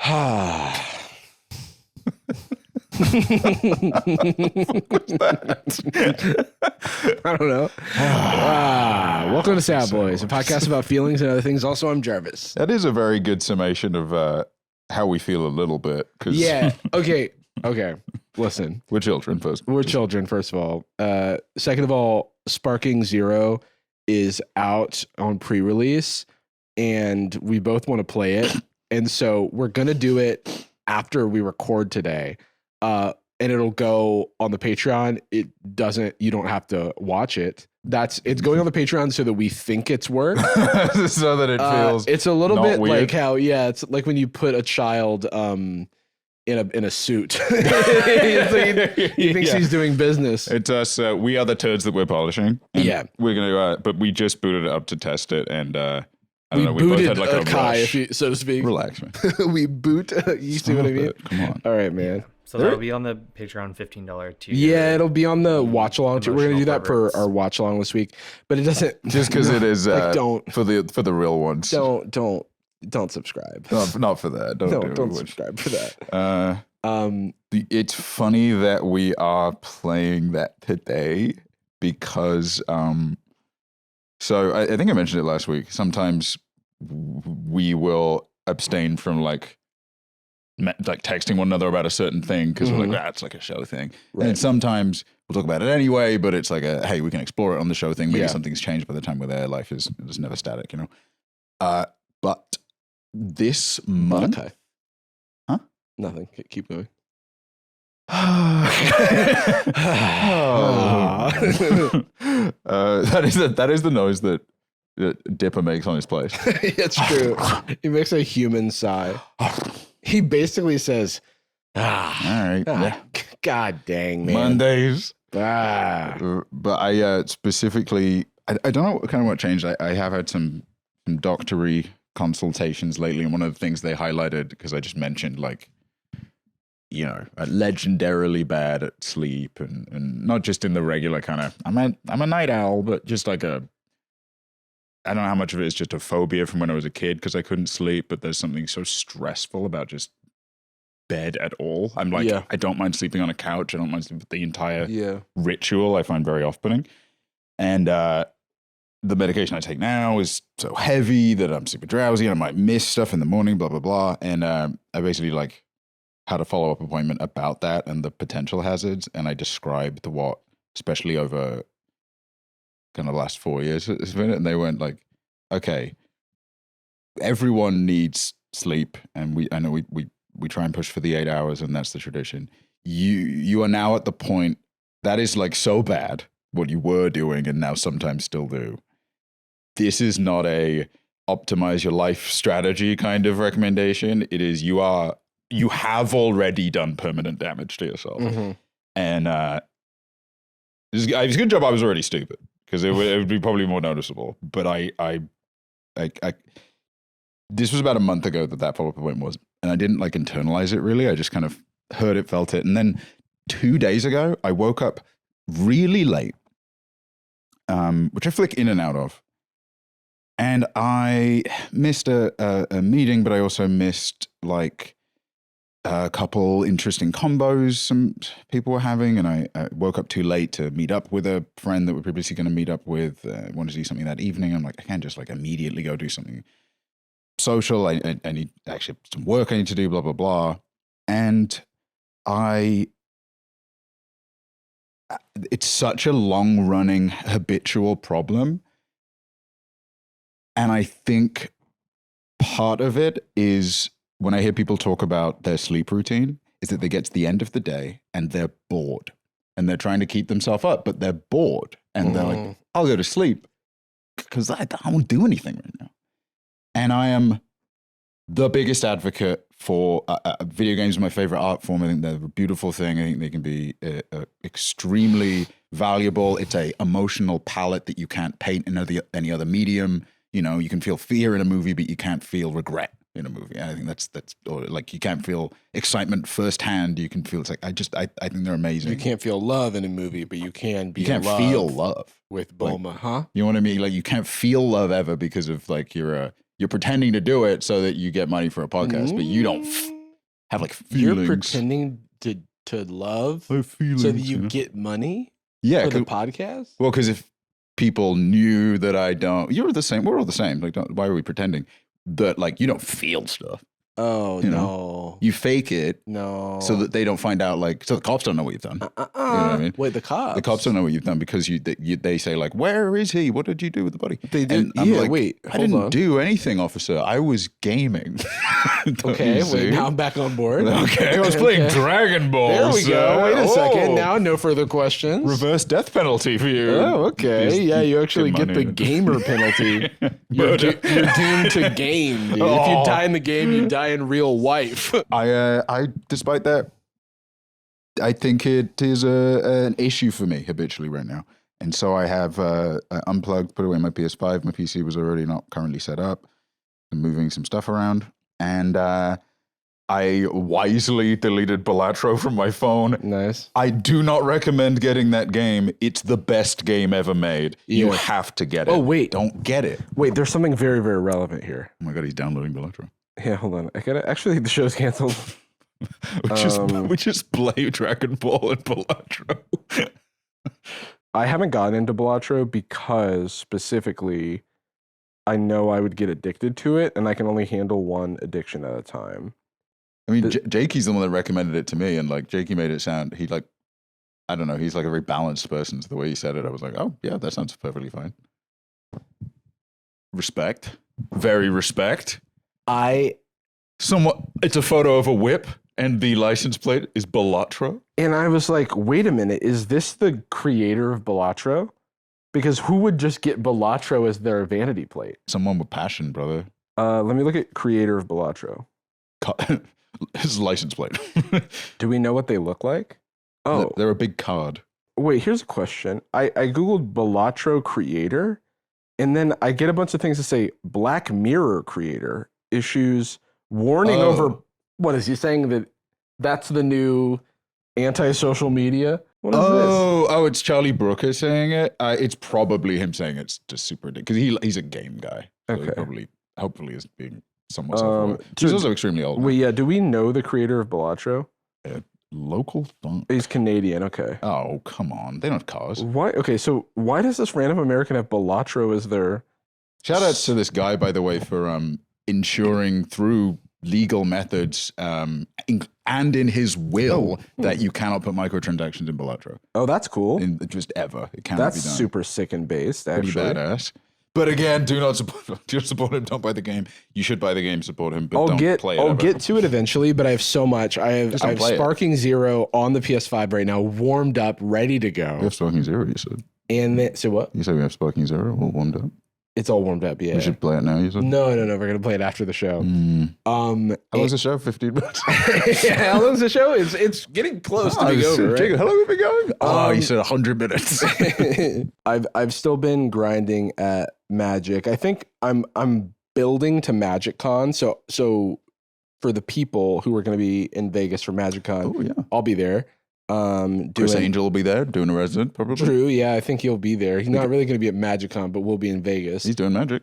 I don't know. Welcome to Sad Boys, a podcast about feelings and other things. Also, I'm Jarvis. That is a very good summation of how we feel a little bit. Yeah. Okay. Listen. We're children first. We're children, first of all. Second of all, Sparking Zero is out on pre-release, and we both want to play it. And so we're going to do it after we record today. And it'll go on the Patreon. You don't have to watch it. It's going on the Patreon so that we think it's work. So that it feels it's a little bit weird. like how, it's like when you put a child in a suit. He thinks he's doing business. It's us. We are the turds that we're polishing. Yeah. We're going to, but we just booted it up to test it. And I don't know, we we both booted had like a Kai, rush. so to speak. Relax, man. We boot. You see what I mean? Come on. All right, man. So that'll be on the Patreon $15 tier. Yeah, it'll be on the watch along. We're gonna do that for our watch along this week, but it doesn't Just because it is don't for the real ones. Don't subscribe. Not for that. Don't subscribe for that. It's funny that we are playing that today because so I think I mentioned it last week. Sometimes we will abstain from like texting one another about a certain thing because we're like, that's like a show thing. Right. And sometimes we'll talk about it anyway, but it's like hey, we can explore it on the show thing. Maybe something's changed by the time we're there. Life is never static, you know. But this month, Okay. Huh? Nothing. Keep going. that is the noise that Dipper makes on his place. It's true. He makes a human sigh. He basically says, all right. God dang, man. Mondays. Ah. But I specifically, I don't know what changed. I have had some doctory consultations lately, and one of the things they highlighted, because I just mentioned like, you know, legendarily bad at sleep, and not just in the regular kind of I'm a night owl, but just like I don't know how much of it is just a phobia from when I was a kid because I couldn't sleep, but there's something so stressful about just bed at all. I'm like, I don't mind sleeping on a couch. I don't mind sleeping, but the entire ritual I find very off-putting. And the medication I take now is so heavy that I'm super drowsy and I might miss stuff in the morning, blah, blah, blah. And I basically like had a follow-up appointment about that and the potential hazards. And I described what, especially over kind of the last 4 years it's been, and they went like, okay, everyone needs sleep, and I know we try and push for the 8 hours, and that's the tradition. You are now at the point that is like so bad what you were doing and now sometimes still do. This is not a optimize your life strategy kind of recommendation. It is you have already done permanent damage to yourself. Mm-hmm. And it's a good job I was already stupid, because it would be probably more noticeable. But I this was about a month ago that follow-up appointment was, and I didn't like internalize it really. I just kind of heard it, felt it. And then 2 days ago, I woke up really late, which I flick in and out of. And I missed a meeting, but I also missed like a couple interesting combos some people were having, and I woke up too late to meet up with a friend that we're previously going to meet up with. Wanted to do something that evening. I'm like, I can't just like immediately go do something social. I need actually some work I need to do, blah, blah, blah. And it's such a long running habitual problem. And I think part of it is, when I hear people talk about their sleep routine, is that they get to the end of the day and they're bored and they're trying to keep themselves up, but they're bored and they're like, I'll go to sleep because I won't do anything right now. And I am the biggest advocate for video games. Are my favorite art form. I think they're a beautiful thing. I think they can be extremely valuable. It's a emotional palette that you can't paint in any other medium. You know, you can feel fear in a movie, but you can't feel regret in a movie. And I think that's or like you can't feel excitement firsthand. You can feel it's like I think they're amazing. You can't feel love in a movie, but you can be. You can't feel love with Bulma, like, huh? You know what I mean? Like you can't feel love ever because of like you're You're pretending to do it so that you get money for a podcast, but you don't have like feelings. You're pretending to love I have feelings, so that you know? get money Yeah, for the podcast? well, because if people knew that I don't, you're the same. We're all the same. Like, why are we pretending that like you don't feel stuff? Oh, You no. You fake it No. so that they don't find out. Like, so the cops don't know what you've done. You know what I mean? Wait, the cops? The cops don't know what you've done because they say like, "Where is he? What did you do with the body?" They did. And I'm like, wait. I Hold didn't on. do anything, officer. I was gaming. Don't Okay, you wait. see? Now I'm back on board. Okay, I was playing Okay. Dragon Ball. There we go. Wait a second. Oh. Now no further questions. Reverse death penalty for you. Oh, okay. Yeah, you actually get the money. gamer penalty. You're doomed to game, dude. If you Oh. die in the game, you die in real life. I despite that, I think it is an issue for me habitually right now. And so I have unplugged, put away my PS5. My PC was already not currently set up. I'm moving some stuff around. And I wisely deleted Balatro from my phone. Nice. I do not recommend getting that game. It's the best game ever made. You Yeah. have to get it. Oh, wait. Don't get it. Wait, there's something very, very relevant here. Oh my God, he's downloading Balatro. Yeah, hold on. I gotta actually the show's canceled. We just play Dragon Ball and Balatro. I haven't gotten into Balatro because specifically I know I would get addicted to it and I can only handle one addiction at a time. I mean, Jakey's the one that recommended it to me, and like Jakey made it sound, he like, I don't know, he's like a very balanced person. So the way he said it, I was like, oh yeah, that sounds perfectly fine. Respect, very respect. It's a photo of a whip, and the license plate is Balatro. And I was like, wait a minute, is this the creator of Balatro? Because who would just get Balatro as their vanity plate? Someone with passion, brother. Let me look at creator of Balatro. His license plate. Do we know what they look like? Oh, They're a big card. wait, here's a question. I Googled Balatro creator, and then I get a bunch of things that say Black Mirror creator issues warning over. What is he saying that's the new anti-social media? What is this? Oh, it's Charlie Brooker saying it. It's probably him saying it's just super addictive because he's a game guy. So he Okay. probably, hopefully, is being somewhat self-aware. so- He's also extremely old. Wait, yeah, do we know the creator of Balatro? Local thunk. He's Canadian, okay. Oh, come on. They don't have cars. Why? Okay, so why does this random American have Balatro as their? Shout out to this guy, by the way, for ensuring through legal methods and in his will that you cannot put microtransactions in Balatro. Oh, that's cool. Just ever. It cannot be That's done. super sick and based, Pretty actually. badass. But again, do not support him. Don't buy the game. You should buy the game, support him, but I'll don't play it. I'll ever. get to it eventually, but I have so much. I have Just don't play it. Sparking Zero on the PS5 right now, warmed up, ready to We go. have Sparking Zero, you said. And then, so what? You said we have Sparking Zero all warmed up. It's all warmed up, yeah. We should play it now, you said? No, we're gonna play it after the show. How long's the show? 15 minutes? Yeah, how long's the show? It's getting close to being over. Right? How long have we been going? You said 100 minutes. I've still been grinding at Magic. I think I'm building to Magic Con. So for the people who are going to be in Vegas for Magic Con, Oh, yeah. I'll be there. Chris Angel will be there doing a resident, probably. True, yeah, I think he'll be there. He's not really going to be at Magic Con, but we'll be in Vegas. He's doing magic.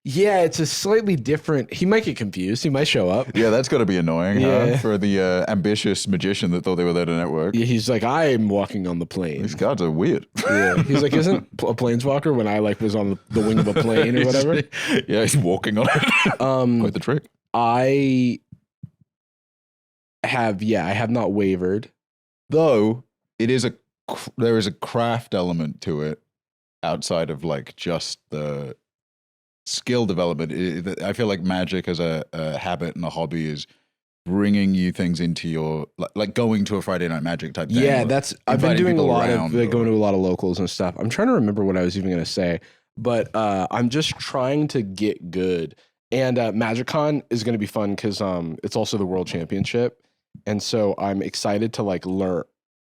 Yeah, it's a slightly different. He might get confused. He might show up. Yeah, that's got to be annoying Yeah. for the ambitious magician that thought they were there to network. Yeah, he's like, I'm walking on the plane. These cards are weird. Yeah, he's like, isn't a planeswalker when I was on the wing of a plane or whatever? Yeah, he's walking on it. Quite the trick. I have not wavered. Though there is a craft element to it outside of like just the skill development. I feel like Magic as a habit and a hobby is bringing you things into your like going to a Friday night Magic type thing. Yeah, or I've been inviting doing a people lot of around going or- to a lot of locals and stuff. I'm trying to remember what I was even going to say, but I'm just trying to get good. And MagicCon is going to be fun because it's also the World Championship, and so I'm excited to like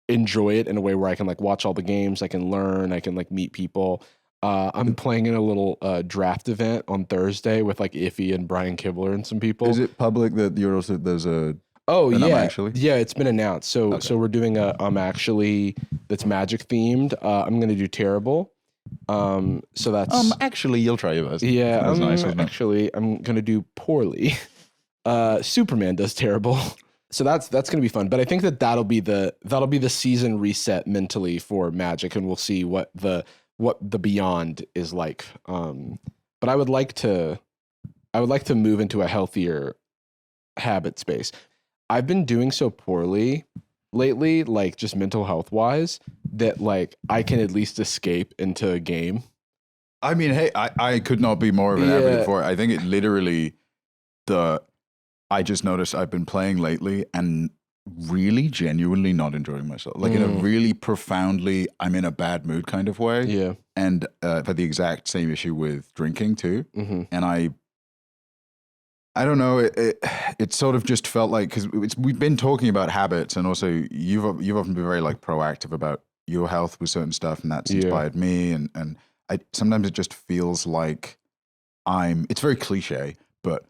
enjoy it in a way where I can like watch all the games, I can learn, I can like meet people. I'm playing in a little draft event on Thursday with like Iffy and Brian Kibler and some people. Is it public that you're also there's a Oh an yeah, actually? Yeah, it's been announced. So Okay. so we're doing a actually that's Magic themed. I'm gonna do Terrible, So that's Actually, you'll try your best. yeah. That was nice, wasn't it? Actually, I'm gonna do poorly. Superman does terrible. So that's gonna be fun. But I think that'll be the season reset mentally for Magic, and we'll see what the beyond is like. But I would like to move into a healthier habit space. I've been doing so poorly lately, like just mental health wise, that like I can at least escape into a game. I mean, hey, I could not be more of an advocate for it. I think it literally I just noticed I've been playing lately and really genuinely not enjoying myself. Like in a really profoundly, I'm in a bad mood kind of way. Yeah. And I've had the exact same issue with drinking too. Mm-hmm. And I don't know, it sort of just felt like, because we've been talking about habits, and also you've often been very like proactive about your health with certain stuff, and that's inspired me. And sometimes it just feels like it's very cliche, but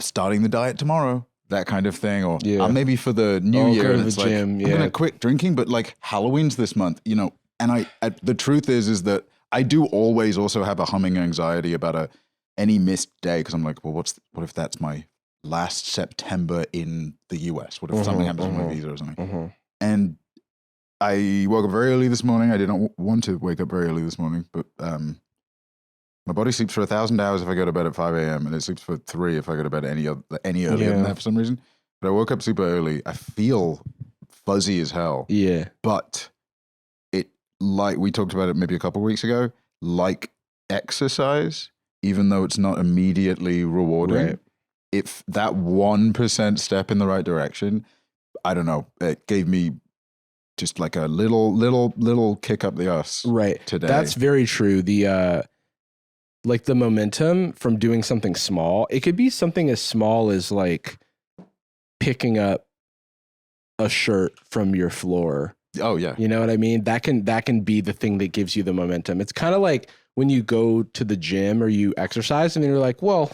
starting the diet tomorrow, that kind of thing, or maybe for the new year, and it's like, I'm gonna quit drinking, but like Halloween's this month, you know. And the truth is that I do always also have a humming anxiety about any missed day, because I'm like, well, what if that's my last September in the US? What if something happens with my visa or something? And I woke up very early this morning. I didn't want to wake up very early this morning, but my body sleeps for 1,000 hours if I go to bed at 5 a.m. and it sleeps for 3 if I go to bed any earlier than that for some reason. But I woke up super early. I feel fuzzy as hell. Yeah. But it, like we talked about it maybe a couple of weeks ago, like exercise, even though it's not immediately rewarding, if that 1% step in the right direction, I don't know, it gave me just like a little kick up the ass today. That's very true. The like the momentum from doing something small, it could be something as small as like picking up a shirt from your floor. Oh yeah. You know what I mean? That can be the thing that gives you the momentum. It's kind of like when you go to the gym or you exercise and you're like, well,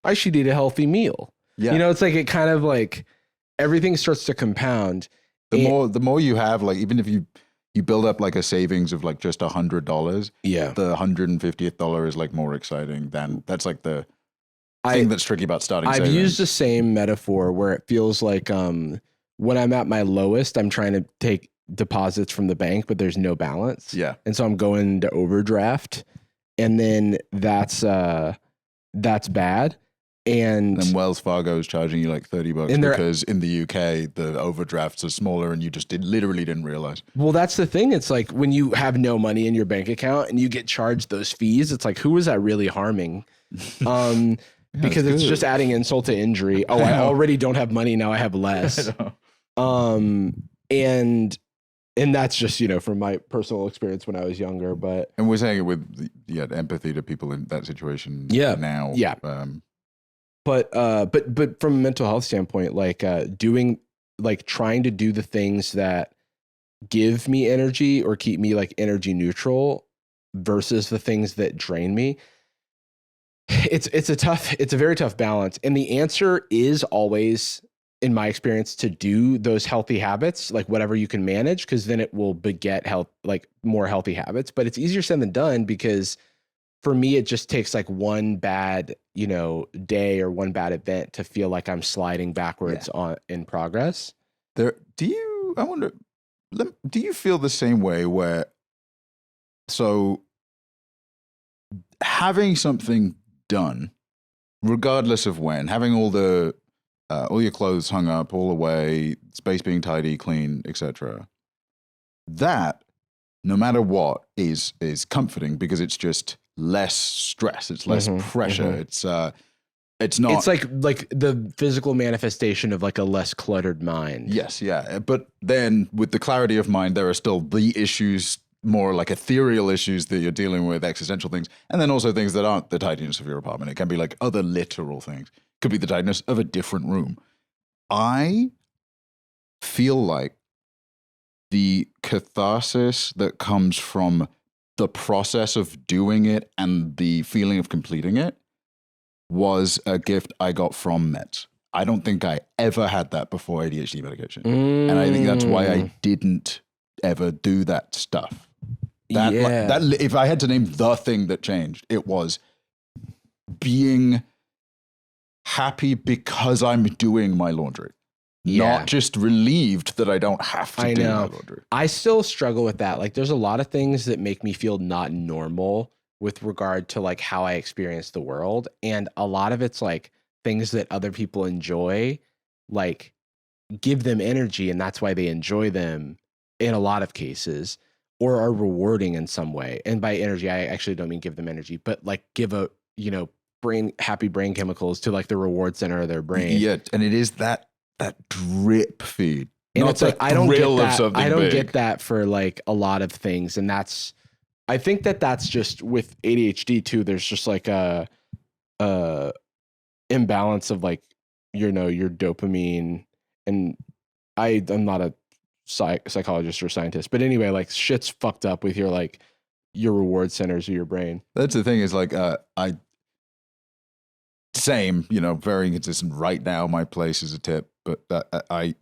I should eat a healthy meal. Yeah. You know, it's like, it kind of like everything starts to compound. The more you have, like, even if you build up like a savings of like just $100, the $150th is like more exciting than that's like the thing that's tricky about starting savings. I've used the same metaphor where it feels like when I'm at my lowest, I'm trying to take deposits from the bank, but there's no balance. Yeah. And so I'm going to overdraft, and then that's bad. And then Wells Fargo is charging you like $30 because in the UK the overdrafts are smaller, and you just literally didn't realize. Well, that's the thing. It's like when you have no money in your bank account and you get charged those fees, it's like, who is that really harming? Because it's just adding insult to injury. Oh, I already don't have money, now I have less. And that's just, you know, from my personal experience when I was younger. And we're saying it with empathy to people in that situation now. Yeah. But from a mental health standpoint, like trying to do the things that give me energy or keep me like energy neutral versus the things that drain me. It's a very tough balance. And the answer is always, in my experience, to do those healthy habits, like whatever you can manage, because then it will beget more healthy habits. But it's easier said than done, because for me, it just takes like one bad, day or one bad event to feel like I'm sliding backwards in progress. Do you feel the same way where, so having something done, regardless of when, having all your clothes hung up, all away, space being tidy, clean, etc., that, no matter what, is comforting, because it's just less stress, it's less pressure. It's not. It's like the physical manifestation of like a less cluttered mind. Yes, yeah. But then with the clarity of mind, there are still the issues, more like ethereal issues that you're dealing with, existential things, and then also things that aren't the tidiness of your apartment. It can be like other literal things. Could be the tidiness of a different room. I feel like the catharsis that comes from the process of doing it and the feeling of completing it was a gift I got from meds. I don't think I ever had that before ADHD medication. And I think that's why I didn't ever do that stuff. That, Yeah. that if I had to name the thing that changed, it was being happy because I'm doing my laundry. Yeah. Not just relieved that I don't have to I do know. my laundry. I still struggle with that. Like, there's a lot of things that make me feel not normal with regard to like how I experience the world. And a lot of it's like things that other people enjoy, like give them energy, and that's why they enjoy them in a lot of cases, or are rewarding in some way. And by energy, I actually don't mean give them energy, but like give a, happy brain chemicals to like the reward center of their brain. Yeah, and it is that drip feed. And Not it's like, the I don't thrill get of that. something I don't big. get that for like a lot of things. And I think that's just with ADHD too. There's just like a imbalance of like, your dopamine. And I'm not a psychologist or scientist, but anyway, like shit's fucked up with your reward centers of your brain. That's the thing is like, same, very inconsistent. Right now, my place is a tip, but I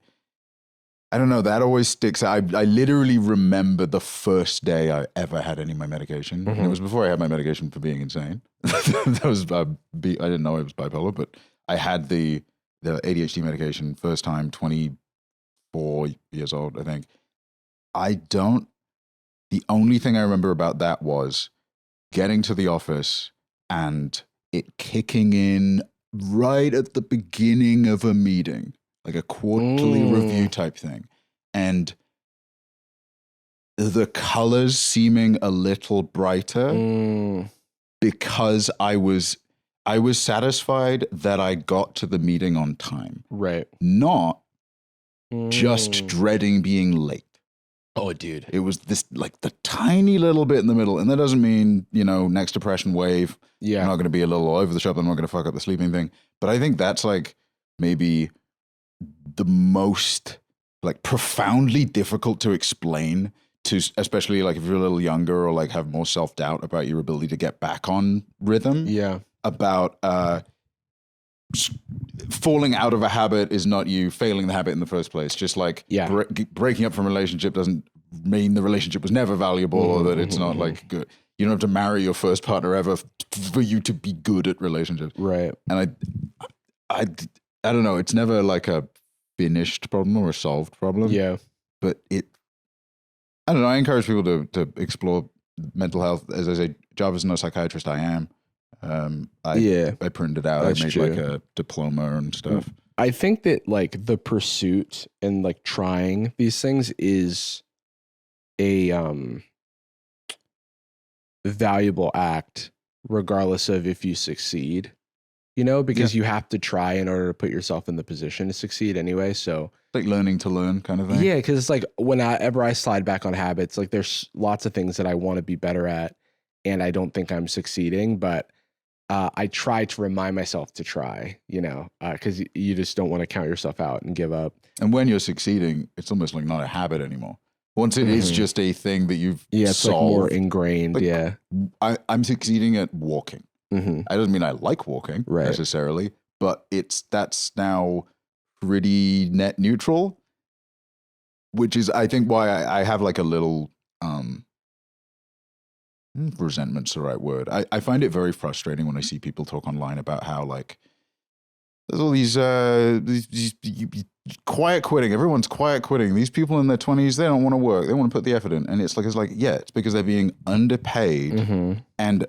don't know. That always sticks out. I literally remember the first day I ever had any of my medication. And it was before I had my medication for being insane. That was I didn't know I was bipolar, but I had the ADHD medication first time, 24 years old, I think. The only thing I remember about that was getting to the office and it kicking in right at the beginning of a meeting, like a quarterly review type thing. And the colors seeming a little brighter because I was satisfied that I got to the meeting on time. Right. Not just dreading being late. Oh, dude. It was this like the tiny little bit in the middle. And that doesn't mean, next depression wave. Yeah. I'm not going to be a little all over the shop. I'm not going to fuck up the sleeping thing. But I think that's like maybe the most like profoundly difficult to explain to, especially like if you're a little younger or like have more self-doubt about your ability to get back on rhythm. Yeah. About falling out of a habit is not you failing the habit in the first place. Just like breaking up from a relationship doesn't mean the relationship was never valuable or that it's not like good. You don't have to marry your first partner ever for you to be good at relationships. Right. And I don't know. It's never like a finished problem or a solved problem. Yeah. But I don't know. I encourage people to explore mental health. As I say, Jarvis is not a psychiatrist. I am. I printed out. That's I made true. like a diploma and stuff. I think that like the pursuit and like trying these things is a valuable act, regardless of if you succeed. Because you have to try in order to put yourself in the position to succeed anyway. So Like learning to learn kind of thing. yeah, because it's like whenever I slide back on habits, like there's lots of things that I want to be better at, and I don't think I'm succeeding, but I try to remind myself to try, because you just don't want to count yourself out and give up. And when you're succeeding, it's almost like not a habit anymore. Once it is just a thing that you've it's solved. like more ingrained. Like, I'm succeeding at walking. Mm-hmm. It doesn't mean I like walking necessarily, but that's now pretty net neutral, which is, I think, why I have like a little resentment's the right word. I find it very frustrating when I see people talk online about how like there's all these quiet quitting. Everyone's quiet quitting. These people in their 20s, they don't want to work. They want to put the effort in. And it's like, it's because they're being underpaid and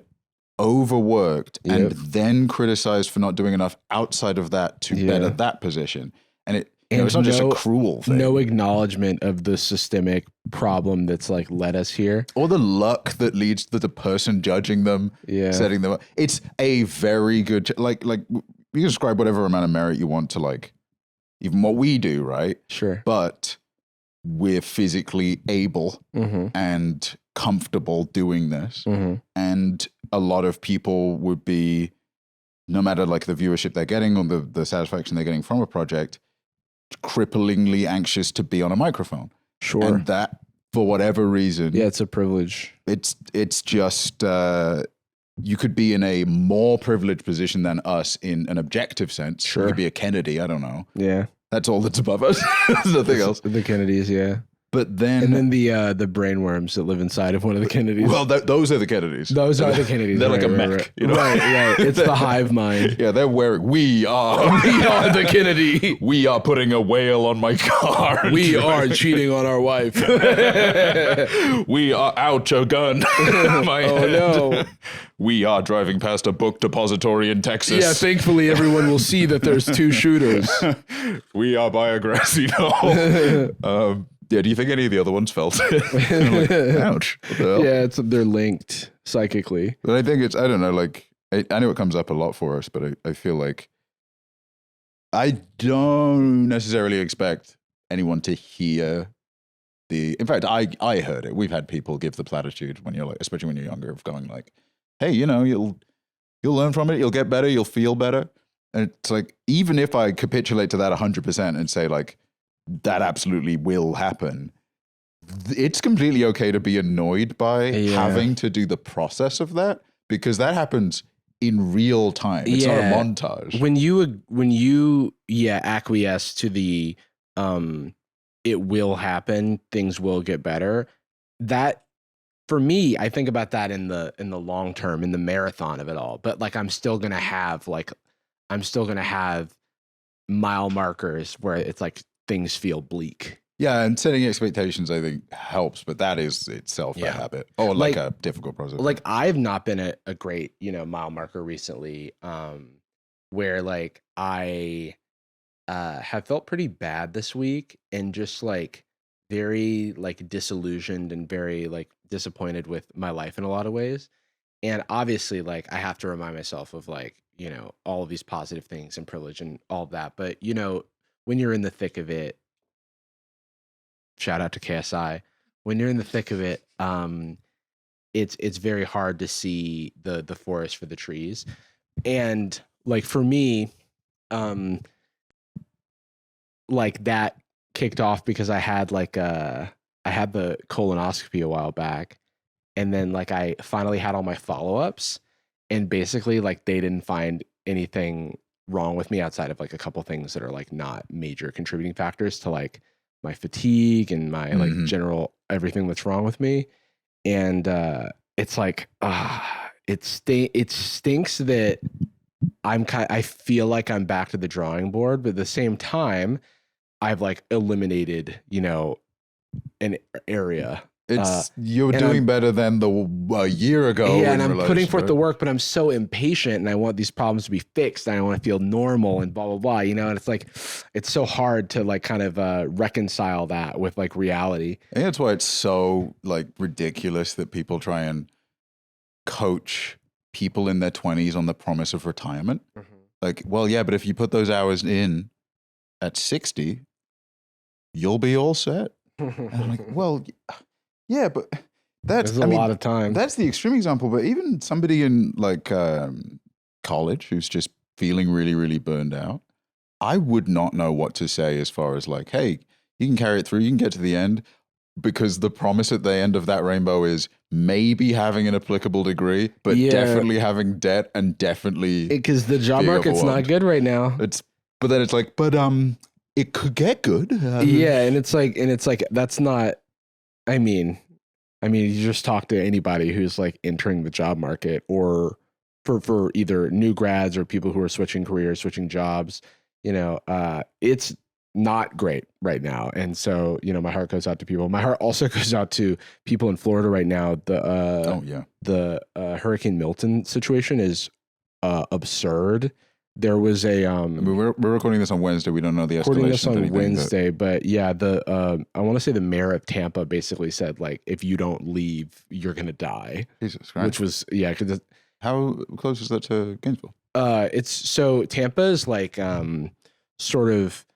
overworked and then criticized for not doing enough outside of that to better that position. And it's not just a cruel thing. No acknowledgement of the systemic problem that's like led us here. Or the luck that leads to the person judging them, setting them up. It's a very good, like you can describe whatever amount of merit you want to like, even what we do, right? Sure. But we're physically able and comfortable doing this. And a lot of people would be, no matter like the viewership they're getting or the satisfaction they're getting from a project, cripplingly anxious to be on a microphone. Sure. And that, for whatever reason, it's a privilege. It's just you could be in a more privileged position than us in an objective sense. Sure. You could be a Kennedy, I don't know. Yeah. That's all that's above us. There's nothing else. The Kennedys, yeah. But then, And then the brainworms that live inside of one of the Kennedys. well, those are the Kennedys. Those are the Kennedys. They're like a right, mech. right. You know? Right. It's the hive mind. Yeah, they're wearing. We are the Kennedy. We are putting a whale on my car. We are cheating on our wife. We are out a gun. My head. No. We are driving past a book depository in Texas. Yeah, thankfully everyone will see that there's two shooters. We are by a grassy knoll. Yeah, do you think any of the other ones felt it? Like, ouch. What the hell? Yeah, they're linked psychically. But I think I don't know, like, I know it comes up a lot for us, but I feel like I don't necessarily expect anyone to hear in fact, I heard it. We've had people give the platitude when you're like, especially when you're younger, of going like, hey, you'll learn from it, you'll get better, you'll feel better. And it's like, even if I capitulate to that 100% and say like, that absolutely will happen, it's completely okay to be annoyed by having to do the process of that, because that happens in real time. It's not a montage. When you acquiesce to the it will happen, things will get better. That, for me, I think about that in the long term, in the marathon of it all. But like I'm still gonna have mile markers where it's like things feel bleak. Yeah, and setting expectations, I think, helps, but that is itself a habit, or like a difficult process. Like I've not been a great, mile marker recently, where like I have felt pretty bad this week and just like very like disillusioned and very like disappointed with my life in a lot of ways. And obviously, like I have to remind myself of like, all of these positive things and privilege and all of that. But when you're in the thick of it, shout out to KSI. When you're in the thick of it, it's very hard to see the forest for the trees. And like for me, like that kicked off because I had the colonoscopy a while back, and then like I finally had all my follow-ups, and basically like they didn't find anything wrong with me outside of like a couple things that are like not major contributing factors to like my fatigue and my like general everything that's wrong with me. And it's like it stinks that I feel like I'm back to the drawing board, but at the same time I've like eliminated an area. You're doing better than a year ago. Yeah, and I'm putting forth the work, but I'm so impatient and I want these problems to be fixed and I want to feel normal and blah, blah, blah, and it's like, it's so hard to like kind of reconcile that with like reality. I think that's why it's so like ridiculous that people try and coach people in their 20s on the promise of retirement. Mm-hmm. Like, well, yeah, but if you put those hours in at 60, you'll be all set. And I'm like, well, yeah, but that's a lot of time. That's the extreme example. But even somebody in like college who's just feeling really, really burned out, I would not know what to say as far as like, hey, you can carry it through, you can get to the end, because the promise at the end of that rainbow is maybe having an applicable degree, but definitely having debt and definitely because the job market's not good right now. But then it's like, it could get good. Yeah, and it's like that's not. I mean, you just talk to anybody who's like entering the job market, or for either new grads or people who are switching careers, switching jobs. It's not great right now, and so my heart goes out to people. My heart also goes out to people in Florida right now. The Hurricane Milton situation is absurd. There was a we're recording this on Wednesday. We don't know the escalation. Recording this on Wednesday, but yeah, I want to say the mayor of Tampa basically said like, if you don't leave, you're gonna die. Jesus Christ. Which was because how close is that to Gainesville? So Tampa is like sort of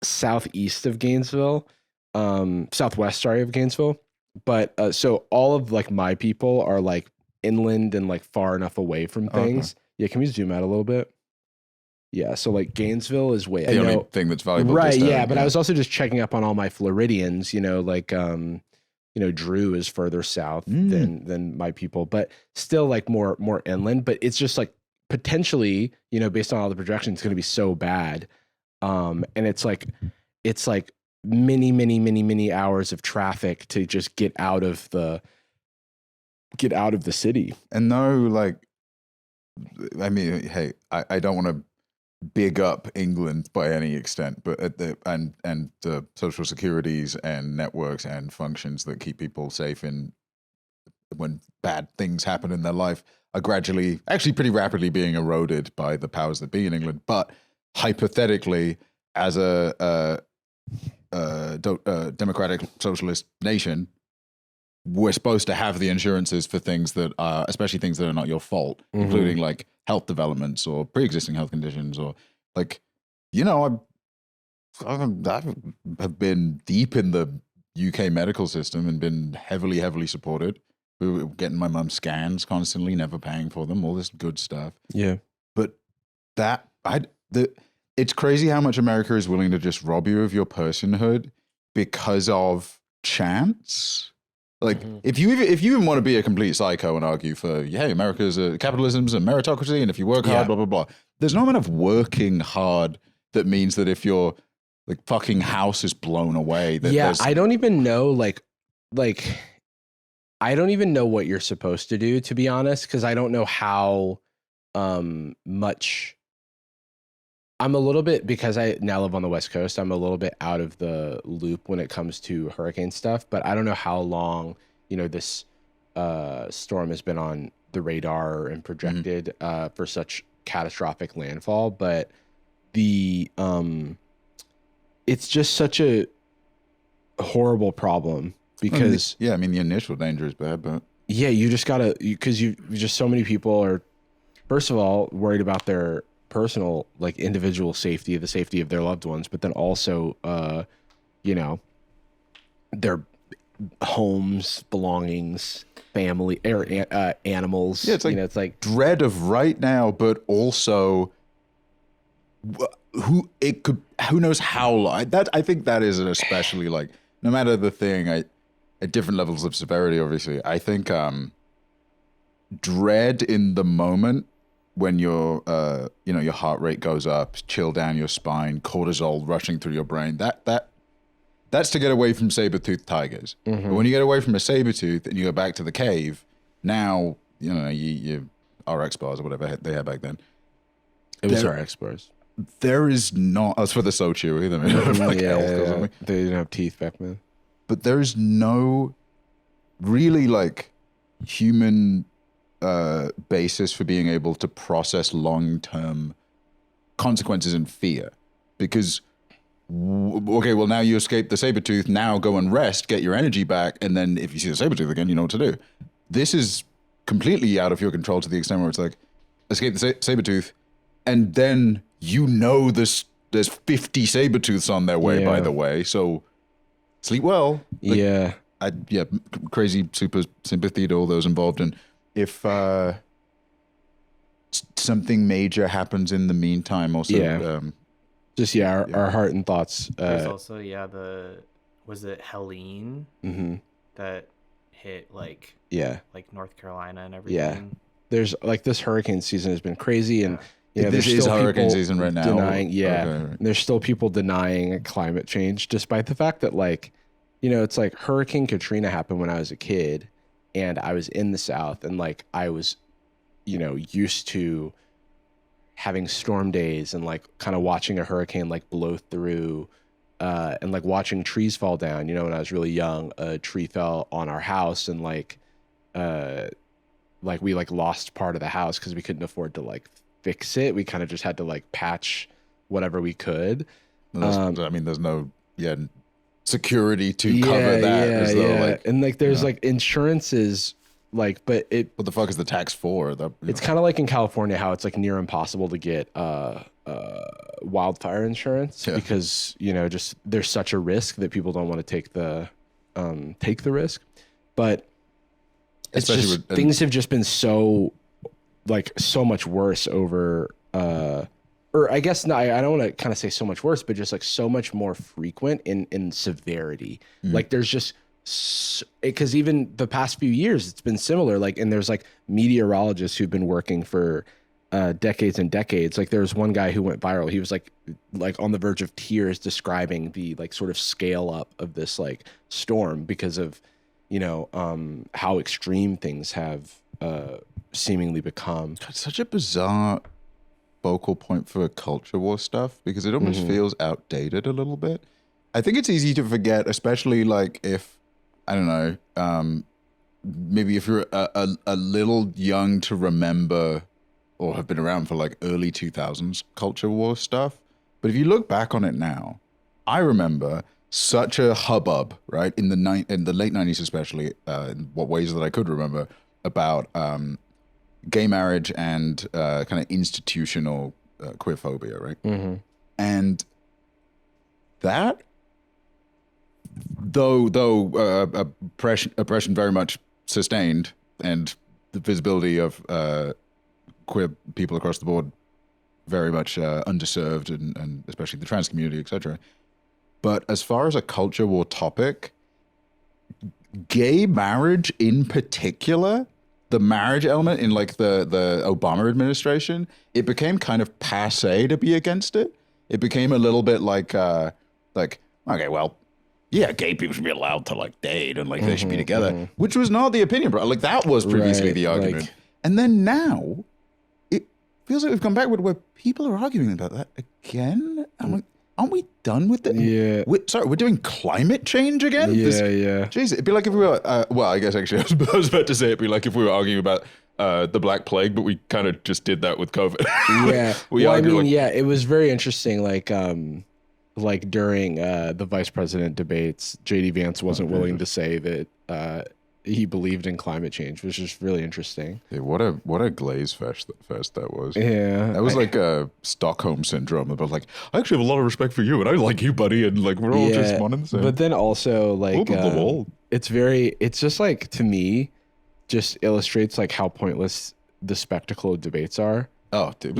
southeast of Gainesville, southwest of Gainesville, but so all of like my people are like inland and like far enough away from things. Okay. Yeah, can we zoom out a little bit? Yeah, so like Gainesville is way the only thing that's valuable, right? Yeah, but I was also just checking up on all my Floridians. Drew is further south than my people, but still like more inland. But it's just like potentially, based on all the projections, it's going to be so bad. And it's like many hours of traffic to just get out of the city. And no, like, I mean, hey, I don't want to big up England by any extent, but at the social securities and networks and functions that keep people safe in when bad things happen in their life are gradually, actually pretty rapidly being eroded by the powers that be in England. But hypothetically, as a democratic socialist nation, we're supposed to have the insurances for things that are, especially things that are not your fault, including like health developments or pre-existing health conditions, or like, you know, I have been deep in the UK medical system and been heavily supported. We were getting my mum scans constantly, never paying for them, all this good stuff. Yeah. But it's crazy how much America is willing to just rob you of your personhood because of chance. Like, if you even want to be a complete psycho and argue for, hey, America's capitalism's a meritocracy, and if you work hard, blah, blah, blah. There's no amount of working hard that means that if your like fucking house is blown away, that I don't even know, like, I don't even know what you're supposed to do, to be honest, because I don't know how much. I'm a little bit, because I now live on the West Coast, I'm a little bit out of the loop when it comes to hurricane stuff, but I don't know how long, you know, this storm has been on the radar and projected for such catastrophic landfall, but it's just such a horrible problem because... I mean, the initial danger is bad, but... Yeah, you just gotta, because you just, so many people are, first of all, worried about their personal, like, individual safety, the safety of their loved ones, but then also you know, their homes, belongings, family, or animals. Yeah, it's like, you know, it's like dread of right now, but also who knows how long. That, I think that is an especially, like, no matter the thing, at different levels of severity, obviously, I think dread in the moment, when your you know, your heart rate goes up, chill down your spine, cortisol rushing through your brain, that's to get away from saber-toothed tigers. But when you get away from a saber-tooth and you go back to the cave, now, you know, you RX bars or whatever they had back then. it was RX bars. There is not, as for the so chewy, They didn't have teeth back then. But there's no really, like, human basis for being able to process long-term consequences and fear, because okay, well, now you escaped the saber-tooth, now go and rest, get your energy back, and then if you see the saber-tooth again, you know what to do. This is completely out of your control to the extent where it's like, escape the saber-tooth, and then you know there's 50 saber-tooths on their way, by the way, so sleep well. Like, crazy super sympathy to all those involved, and if something major happens in the meantime, also our heart and thoughts. There's also was it Helene that hit like North Carolina and everything. Yeah, there's like, this hurricane season has been crazy, and you know, this is hurricane season right now. Denying, there's still people denying climate change, despite the fact that, like, you know, it's like Hurricane Katrina happened when I was a kid, and I was in the South, and like I was, you know, used to having storm days and like kind of watching a hurricane like blow through and like watching trees fall down. You know, when I was really young, a tree fell on our house, and like we like lost part of the house because we couldn't afford to like fix it. We kind of just had to like patch whatever we could. I mean, there's no security to cover that. Like, and like there's like insurances, like, but what the fuck is the tax for? It's kind of like in California how it's like near impossible to get wildfire insurance because, you know, just there's such a risk that people don't want to take the risk. But it's just things have just been so much worse over or I guess, no, I don't want to kind of say so much worse, but just like so much more frequent in severity. Like there's just, because even the past few years, it's been similar. Like, and there's like meteorologists who've been working for decades and decades. Like there was one guy who went viral. He was like on the verge of tears describing the like sort of scale up of this like storm because of, you know, how extreme things have seemingly become. It's such a bizarre focal point for culture war stuff because it almost feels outdated a little bit. I think it's easy to forget, especially like if, I don't know, maybe if you're a little young to remember or have been around for like early 2000s culture war stuff. But if you look back on it now, I remember such a hubbub, right? In the late 90s, especially, in what ways that I could remember, about gay marriage and kind of institutional queerphobia, right? And that, though oppression very much sustained and the visibility of queer people across the board very much underserved and especially the trans community, etc. But as far as a culture war topic, gay marriage in particular, the marriage element in like the Obama administration, it became kind of passe to be against it. It became a little bit like, okay, well, yeah, gay people should be allowed to like date and like they should be together, which was not the opinion, bro. Like that was previously the argument. Like, and then now it feels like we've come back with where people are arguing about that again. I'm like, aren't we done with it? Yeah. We're doing climate change again? Yeah. Jeez, it'd be like if we were, well, I guess actually I was about to say it'd be like if we were arguing about the Black Plague, but we kind of just did that with COVID. Yeah. It was very interesting. Like during the vice president debates, JD Vance wasn't willing to say that he believed in climate change, which is really interesting. Yeah, what a glaze fest that was. Yeah, that was like a Stockholm syndrome about like, I actually have a lot of respect for you and I like you, buddy, and like we're all just one and the same. But then also like it's just like, to me, just illustrates like how pointless the spectacle of debates are. Oh, dude,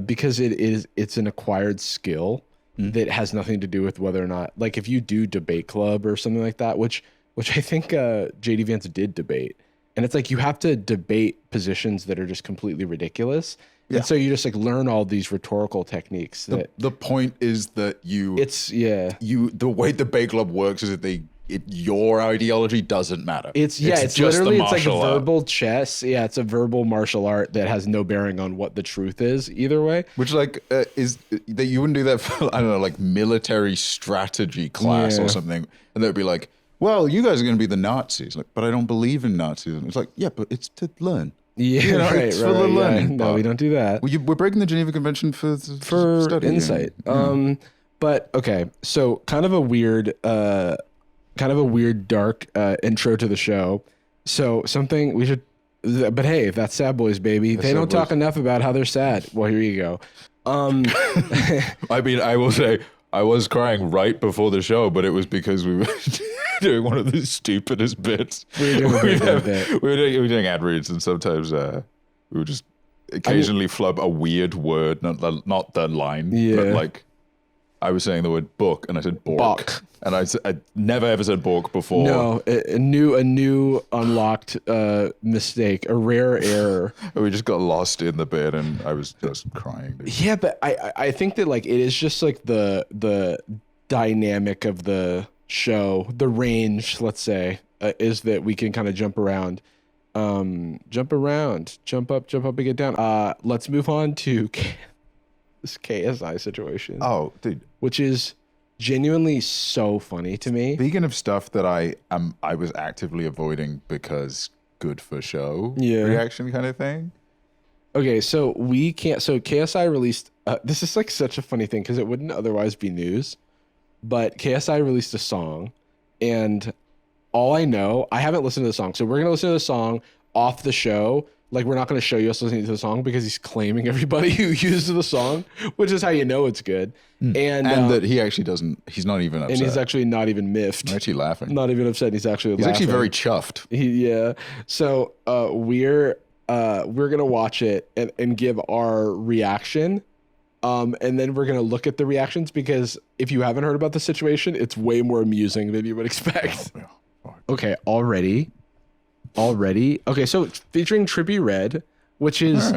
because it's an acquired skill that has nothing to do with whether or not, like if you do debate club or something like that, which I think JD Vance did debate. And it's like you have to debate positions that are just completely ridiculous. Yeah. And so you just like learn all these rhetorical techniques. The point is that the way debate club works is that your ideology doesn't matter. It's literally it's like a verbal chess. Yeah, it's a verbal martial art that has no bearing on what the truth is either way. Which like is that you wouldn't do that for, I don't know, like military strategy class or something, and they'd be like, well, you guys are going to be the Nazis. Like, but I don't believe in Nazis. And it's like, yeah, but it's to learn. Yeah, you know, it's for the learning. Yeah. No, we don't do that. We're breaking the Geneva Convention for study, insight. But okay, so kind of a weird, dark intro to the show. So something we should, but hey, that's Sad Boys, baby. They don't talk enough about how they're sad. Well, here you go. I mean, I will say I was crying right before the show, but it was because we were doing one of the stupidest bits. We were doing ad reads, and sometimes we would just occasionally flub a weird word, not the line, but like I was saying the word book, and I said bork. And I never ever said bork before. No, a new unlocked mistake, a rare error. We just got lost in the bit, and I was just crying. Dude. Yeah, but I think that like it is just like the dynamic of the show, the range, let's say, is that we can kind of jump around, jump up and get down. Let's move on to this KSI situation. Oh, dude, which is genuinely so funny to me. Speaking of stuff that I was actively avoiding because good for show reaction kind of thing. Okay, so KSI released this is like such a funny thing because it wouldn't otherwise be news, but KSI released a song, and all I know, I haven't listened to the song, so we're gonna listen to the song off the show. Like, we're not going to show you us listening to the song because he's claiming everybody who uses the song, which is how you know it's good. And that he actually doesn't, he's not even upset. And he's actually not even miffed. I'm actually laughing. Not even upset. He's actually very chuffed. So we're going to watch it and give our reaction. And then we're going to look at the reactions because if you haven't heard about the situation, it's way more amusing than you would expect. Okay, already. Okay, so featuring Trippie Redd, which is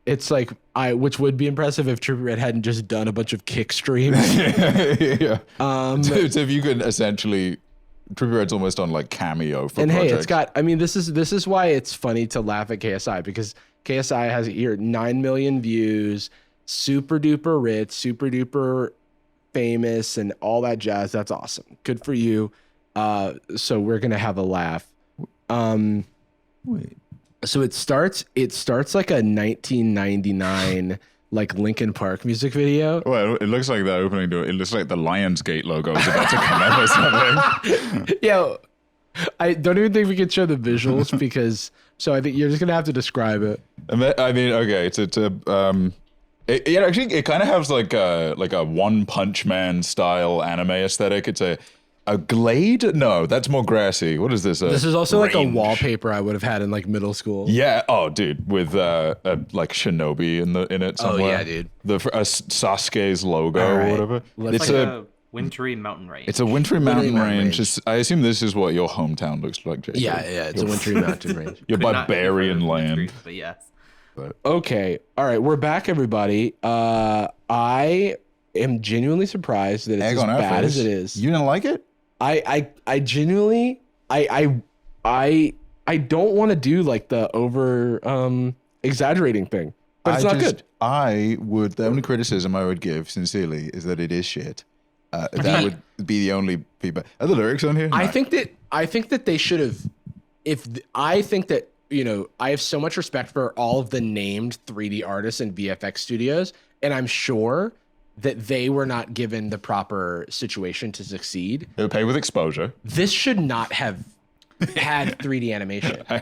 it's like which would be impressive if Trippie Redd hadn't just done a bunch of kick streams. Yeah. So if you could essentially, Trippie Redd's almost on like Cameo for and projects. Hey, it's got. I mean, this is why it's funny to laugh at KSI, because KSI has here 9 million views, super duper rich, super duper famous, and all that jazz. That's awesome. Good for you. So we're gonna have a laugh. Wait. So it starts like a 1999 like Linkin Park music video. Well, it looks like the opening door. It looks like the Lionsgate logo is about to come up or something. Yeah, I don't even think we can show the visuals because. So I think you're just gonna have to describe it. I mean, okay, it's it kind of has like a One Punch Man style anime aesthetic. It's a glade? No, that's more grassy. What is this? This is also range. like a wallpaper I would have had in like middle school. Yeah. Oh, dude, with like Shinobi in it somewhere. Oh yeah, dude. Sasuke's logo or whatever. It's like a wintry mountain range. It's a wintry mountain range. I assume this is what your hometown looks like, Jacob. Yeah, it's a wintry mountain range. Your barbarian land. Wintry, but yeah. Okay. All right, we're back, everybody. I am genuinely surprised that it's as bad as it is. You didn't like it? I genuinely I don't want to do like the over exaggerating thing, but it's not good. The only criticism I would give sincerely is that it is shit. That would be the only feedback. Are the lyrics on here? I think that they should have. I think that, you know, I have so much respect for all of the named 3D artists and VFX studios, and I'm sure that they were not given the proper situation to succeed. They would pay with exposure. This should not have had 3D animation. I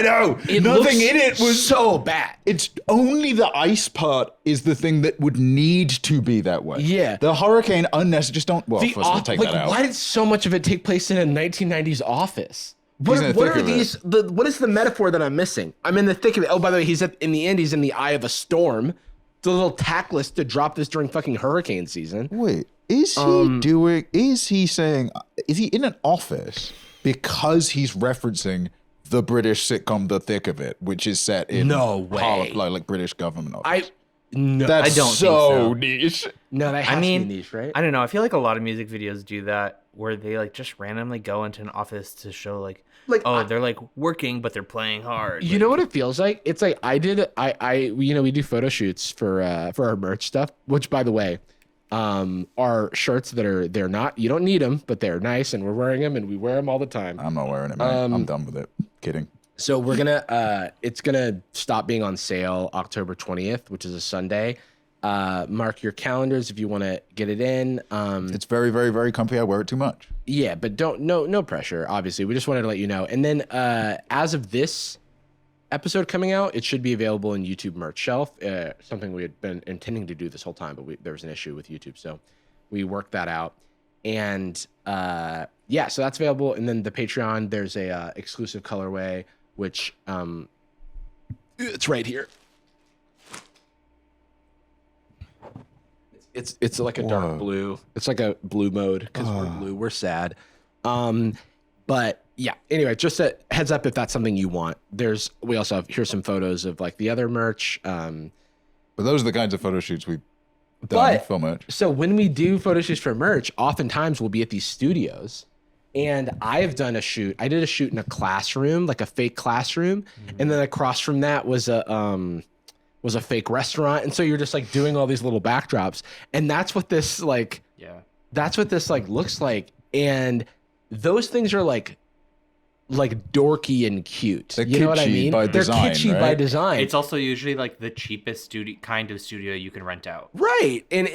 know. Nothing in it was so bad. It's only the ice part is the thing that would need to be that way. Yeah. The hurricane unnecessary. Just don't. Well, first we'll take that out. Why did so much of it take place in a 1990s office? What are these? What is the metaphor that I'm missing? I'm in the thick of it. Oh, by the way, in the end, he's in the eye of a storm. It's a little tactless to drop this during fucking hurricane season. Wait, is he saying, is he in an office because he's referencing the British sitcom The Thick of It, which is set in like British government office? I don't think so. Niche. No, that has to be niche, right? I don't know. I feel like a lot of music videos do that, where they like just randomly go into an office to show they're like working, but they're playing hard. You know what it feels like? It's like we do photo shoots for our merch stuff, which, by the way, are shirts that they're not, you don't need them, but they're nice, and we're wearing them, and we wear them all the time. I'm not wearing it, man. I'm done with it. Kidding. So it's gonna stop being on sale October 20th, which is a Sunday. Mark your calendars if you want to get it in. It's very, very, very comfy. I wear it too much. Yeah, but no pressure. Obviously, we just wanted to let you know. And then as of this episode coming out, it should be available in YouTube merch shelf. Something we had been intending to do this whole time, but there was an issue with YouTube, so we worked that out. And so that's available. And then the Patreon, there's a exclusive colorway, which it's right here. It's like a dark blue. It's like a blue mode because we're blue. We're sad. But yeah. Anyway, just a heads up if that's something you want. We also have here's some photos of like the other merch. But those are the kinds of photo shoots we've done for merch. So when we do photo shoots for merch, oftentimes we'll be at these studios. And I have done a shoot. I did a shoot in a classroom, like a fake classroom, and then across from that was a fake restaurant. And so you're just like doing all these little backdrops, and that's what this looks like. And those things are like dorky and cute. They're you know what I mean? They're kitschy by design. It's also usually like the cheapest kind of studio you can rent out. Right. And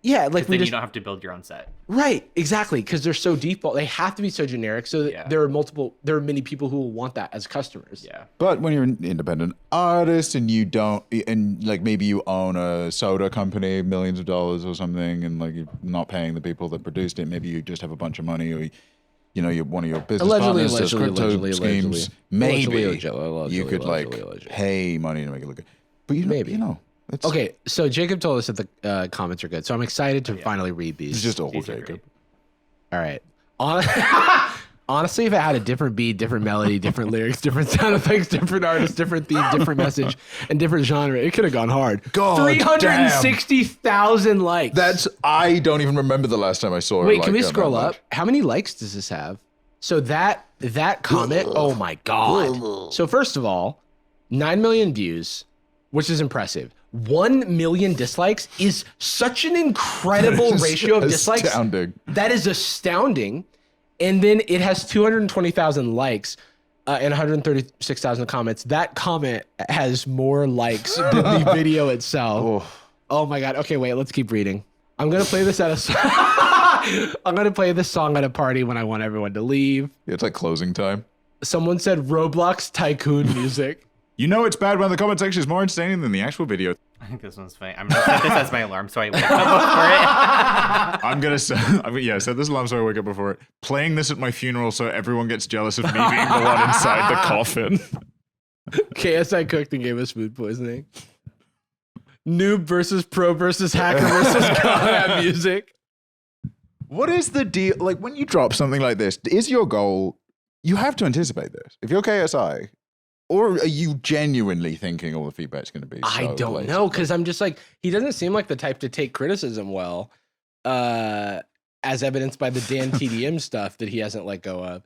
yeah, like then you don't have to build your own set. Right, exactly, because they're so default. They have to be so generic, so that there are many people who will want that as customers. Yeah. But when you're an independent artist and like maybe you own a soda company, millions of dollars or something, and like you're not paying the people that produced it, maybe you just have a bunch of money, or you're one of your business partners does crypto schemes. Maybe you could pay money to make it look good. But Okay, so Jacob told us that the comments are good, so I'm excited to finally read these. It's just old Jacob. All right. Honestly, if it had a different beat, different melody, different lyrics, different sound effects, different artist, different theme, different message, and different genre, it could have gone hard. God 360,000 likes. I don't even remember the last time I saw it. Wait, can we scroll up? How many likes does this have? So that comment, oh my God. So first of all, 9 million views, which is impressive. 1 million dislikes is such an incredible ratio of dislikes. Astounding. That is astounding. And then it has 220,000 likes and 136,000 comments. That comment has more likes than the video itself. Oh my God. Okay, wait, let's keep reading. I'm going to play this I'm going to play this song at a party when I want everyone to leave. Yeah, it's like closing time. Someone said Roblox Tycoon music. You know it's bad when the comment section is more entertaining than the actual video. I think this one's funny. I'm gonna set this as my alarm so I wake up before it. I'm gonna set this alarm so I wake up before it. Playing this at my funeral so everyone gets jealous of me being the one inside the coffin. KSI cooked and gave us food poisoning. Noob versus pro versus hacker versus combat music. What is the deal? Like when you drop something like this, is your goal? You have to anticipate this. If you're KSI. Or are you genuinely thinking all the feedback's going to be? I don't know, because I'm just like, he doesn't seem like the type to take criticism well, as evidenced by the Dan TDM stuff that he hasn't let go of.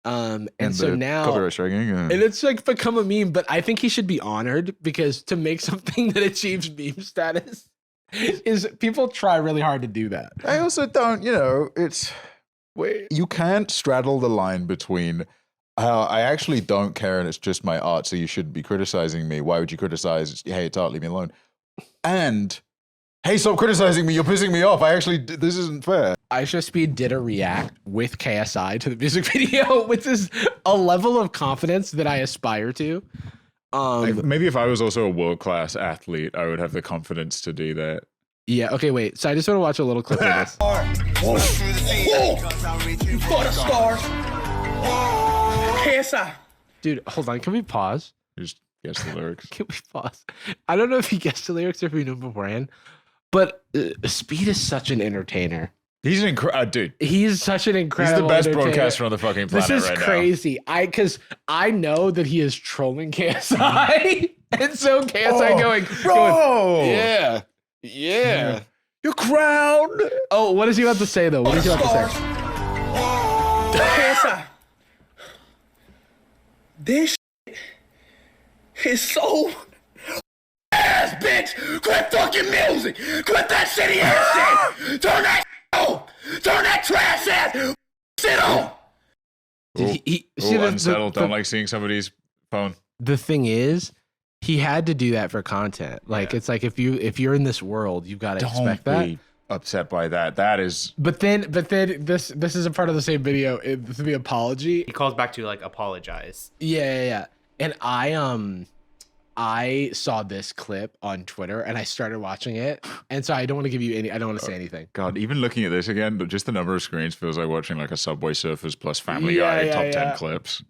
And so now, copyright striking, and it's like become a meme. But I think he should be honored because to make something that achieves meme status is people try really hard to do that. I also don't, you can't straddle the line between. I actually don't care, and it's just my art, so you shouldn't be criticizing me. Why would you criticize? Hey, it's art, leave me alone. And, hey, stop criticizing me. You're pissing me off. This isn't fair. IShowSpeed did a react with KSI to the music video, which is a level of confidence that I aspire to. Maybe if I was also a world-class athlete, I would have the confidence to do that. Yeah, okay, wait. So I just want to watch a little clip of this. You for the stars. KSI. Dude, hold on. Can we pause? Just guess the lyrics. Can we pause? I don't know if he guessed the lyrics or if we knew beforehand, but Speed is such an entertainer. He's an dude. He's such an incredible. He's the best broadcaster on the fucking planet. This is right crazy. Because I know that he is trolling KSI, and so KSI going, yeah, your crown. Oh, what is he about to say though? What is he about to say? KSI. This is so ass, bitch. Quit fucking music. Quit that shitty ass shit. Turn that on. Turn that trash ass shit on. Unsettled. Don't like seeing somebody's phone. The thing is, he had to do that for content. Like it's like if you're in this world, you've got to expect that. Be upset by that. That is. But then this is a part of the same video. The apology. He calls back to like apologize. Yeah. And I saw this clip on Twitter and I started watching it. And so I don't want to give you I don't want to say anything. God, even looking at this again, just the number of screens feels like watching like a Subway Surfers plus Family Guy top 10 clips.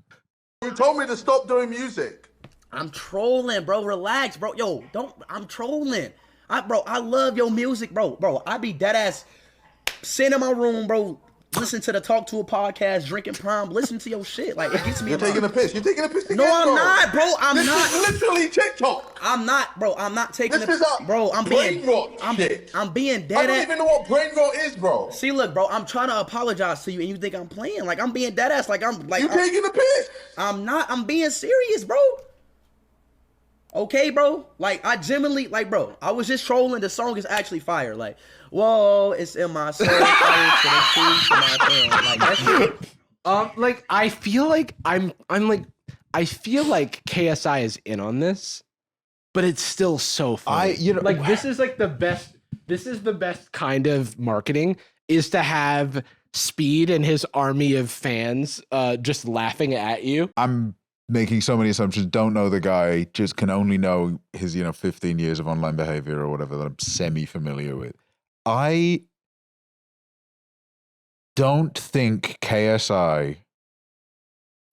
You told me to stop doing music. I'm trolling, bro. Relax, bro. Yo, I'm trolling. I love your music, bro. Bro, I be dead ass sitting in my room, bro. Listen to the Talk to a podcast, drinking Prime, listen to your shit. Like, it gets me. You're taking a piss. You're taking a piss. No, I'm not, bro. I'm not. Literally TikTok. I'm not, bro. I'm not taking this a bro. I'm being shit. I'm being dead. I don't even know what brain rot is, bro. See, look, bro. I'm trying to apologize to you, and you think I'm playing? Like, I'm being dead ass. Like, I'm like. You taking a piss? I'm not. I'm being serious, bro. Okay, bro. Like, I genuinely, like, bro, I was just trolling. The song is actually fire. Like, whoa, it's in my soul. Like, that's it. Like, I feel like I feel like KSI is in on this, but it's still so funny. Like, this is like the best. This is the best kind of marketing is to have Speed and his army of fans just laughing at you. I'm making so many assumptions, don't know the guy, just can only know his, 15 years of online behavior or whatever that I'm semi-familiar with. I don't think KSI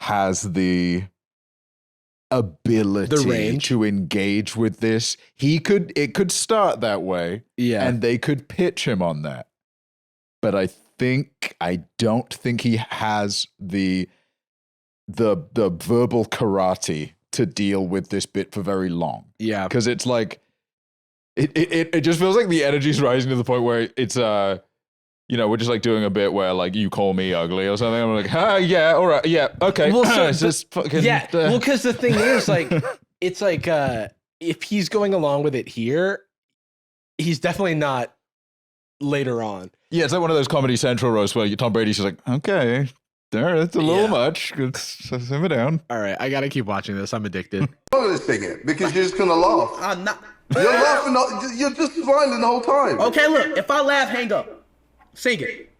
has the ability to engage with this. It could start that way, and they could pitch him on that. But I don't think he has the verbal karate to deal with this bit for very long. Yeah. Because it's like it just feels like the energy's rising to the point where it's we're just like doing a bit where like you call me ugly or something. I'm like, yeah, all right, yeah, okay. Well, so it's just fucking well, because the thing is, like, it's like if he's going along with it here, he's definitely not later on. Yeah, it's like one of those Comedy Central roasts where Tom Brady's just like, okay, there, it's a little much. Let's simmer down. All right, I gotta keep watching this. I'm addicted. I'm gonna sing it because you're just gonna laugh. I'm not. You're laughing. You're just smiling the whole time. Okay, look. If I laugh, hang up. Sing it.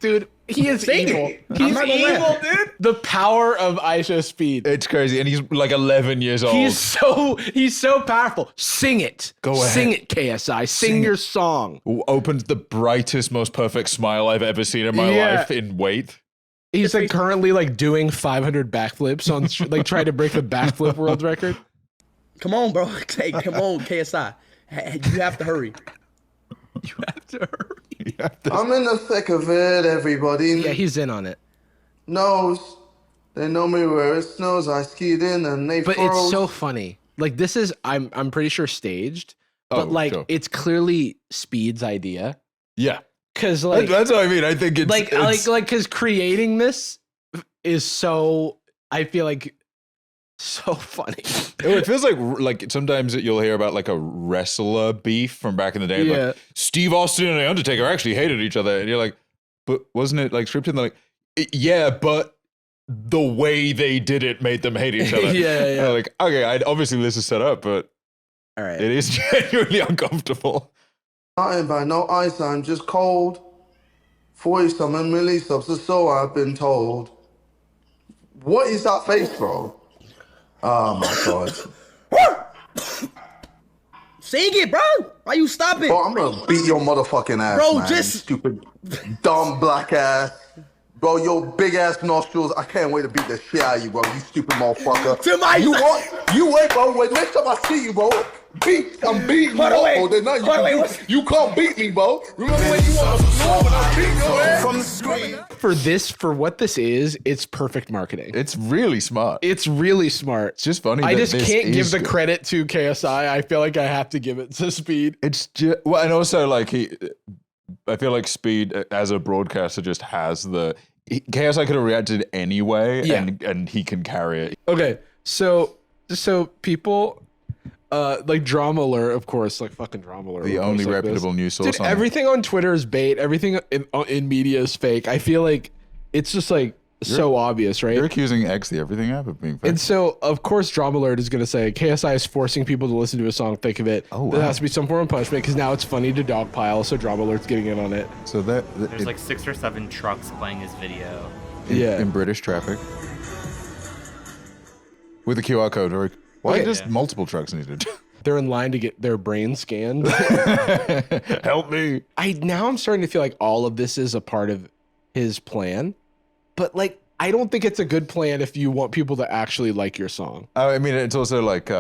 Dude, he is Sing evil. it. He's I'm not gonna evil, laugh. dude. The power of Aisha Speed. It's crazy, and he's like 11 years old. He's so powerful. Sing it. Go ahead. Sing it, KSI. Sing your song. Opens the brightest, most perfect smile I've ever seen in my life in weight. He's like currently like doing 500 backflips on like trying to break the backflip world record. Come on, bro. Hey, come on, KSI. You have to hurry. You have to hurry. I'm in the thick of it, everybody. Yeah, he's in on it. Knows. They know me where it snows. I skied in and they But froze. it's so funny. Like this is I'm pretty sure staged, but like sure. it's clearly Speed's idea. Yeah. Cause like That's what I mean. I think it's like cause creating this is so I feel like so funny. It feels like sometimes you'll hear about like a wrestler beef from back in the day. Yeah. Like Steve Austin and The Undertaker actually hated each other. And you're like, but wasn't it like scripted? And they're like, yeah, but the way they did it made them hate each other. Yeah. Like, okay, obviously this is set up, but All right. it is genuinely uncomfortable. Nothing by no ice, I'm just cold. 40-something milli subs or so I've been told. What is that face, bro? Oh my god. Sing it, bro. Why you stopping? Bro, I'm gonna beat your motherfucking ass, Bro, man. just- You stupid, dumb black ass. Bro, your big ass nostrils. I can't wait to beat the shit out of you, bro. You stupid motherfucker. To my- You what? You wait, bro. Wait, next time I see you, bro. I'm beating you Hold on, up, wait. bro. Then now you, Hold on, wait, you, what's- you can't beat me, bro. Remember when you on the floor when I beat your ass? From the screen. For what this is, it's perfect marketing. It's really smart. It's really smart. It's just funny. I that just this can't give is the good. credit to KSI. I feel like I have to give it to Speed. It's just well, and also like I feel like Speed as a broadcaster just has KSI could have reacted anyway, Yeah. and he can carry it. Okay, so people, like Drama Alert, of course, like fucking Drama Alert. The of only course, like reputable this. news source. Dude, everything on Twitter is bait. Everything in media is fake. I feel like it's just like so obvious, right? You're accusing X the Everything app of being fake. And so, of course, Drama Alert is going to say KSI is forcing people to listen to a song, Thick of It. Oh, There wow. has to be some form of punishment because now it's funny to dogpile, so Drama Alert's getting in on it. So There's like 6 or 7 trucks playing his video. in British traffic with a QR code. Or why Okay. does multiple trucks needed? They're in line to get their brain scanned. Help me. Now I'm starting to feel like all of this is a part of his plan, but like I don't think it's a good plan if you want people to actually like your song. I mean, it's also like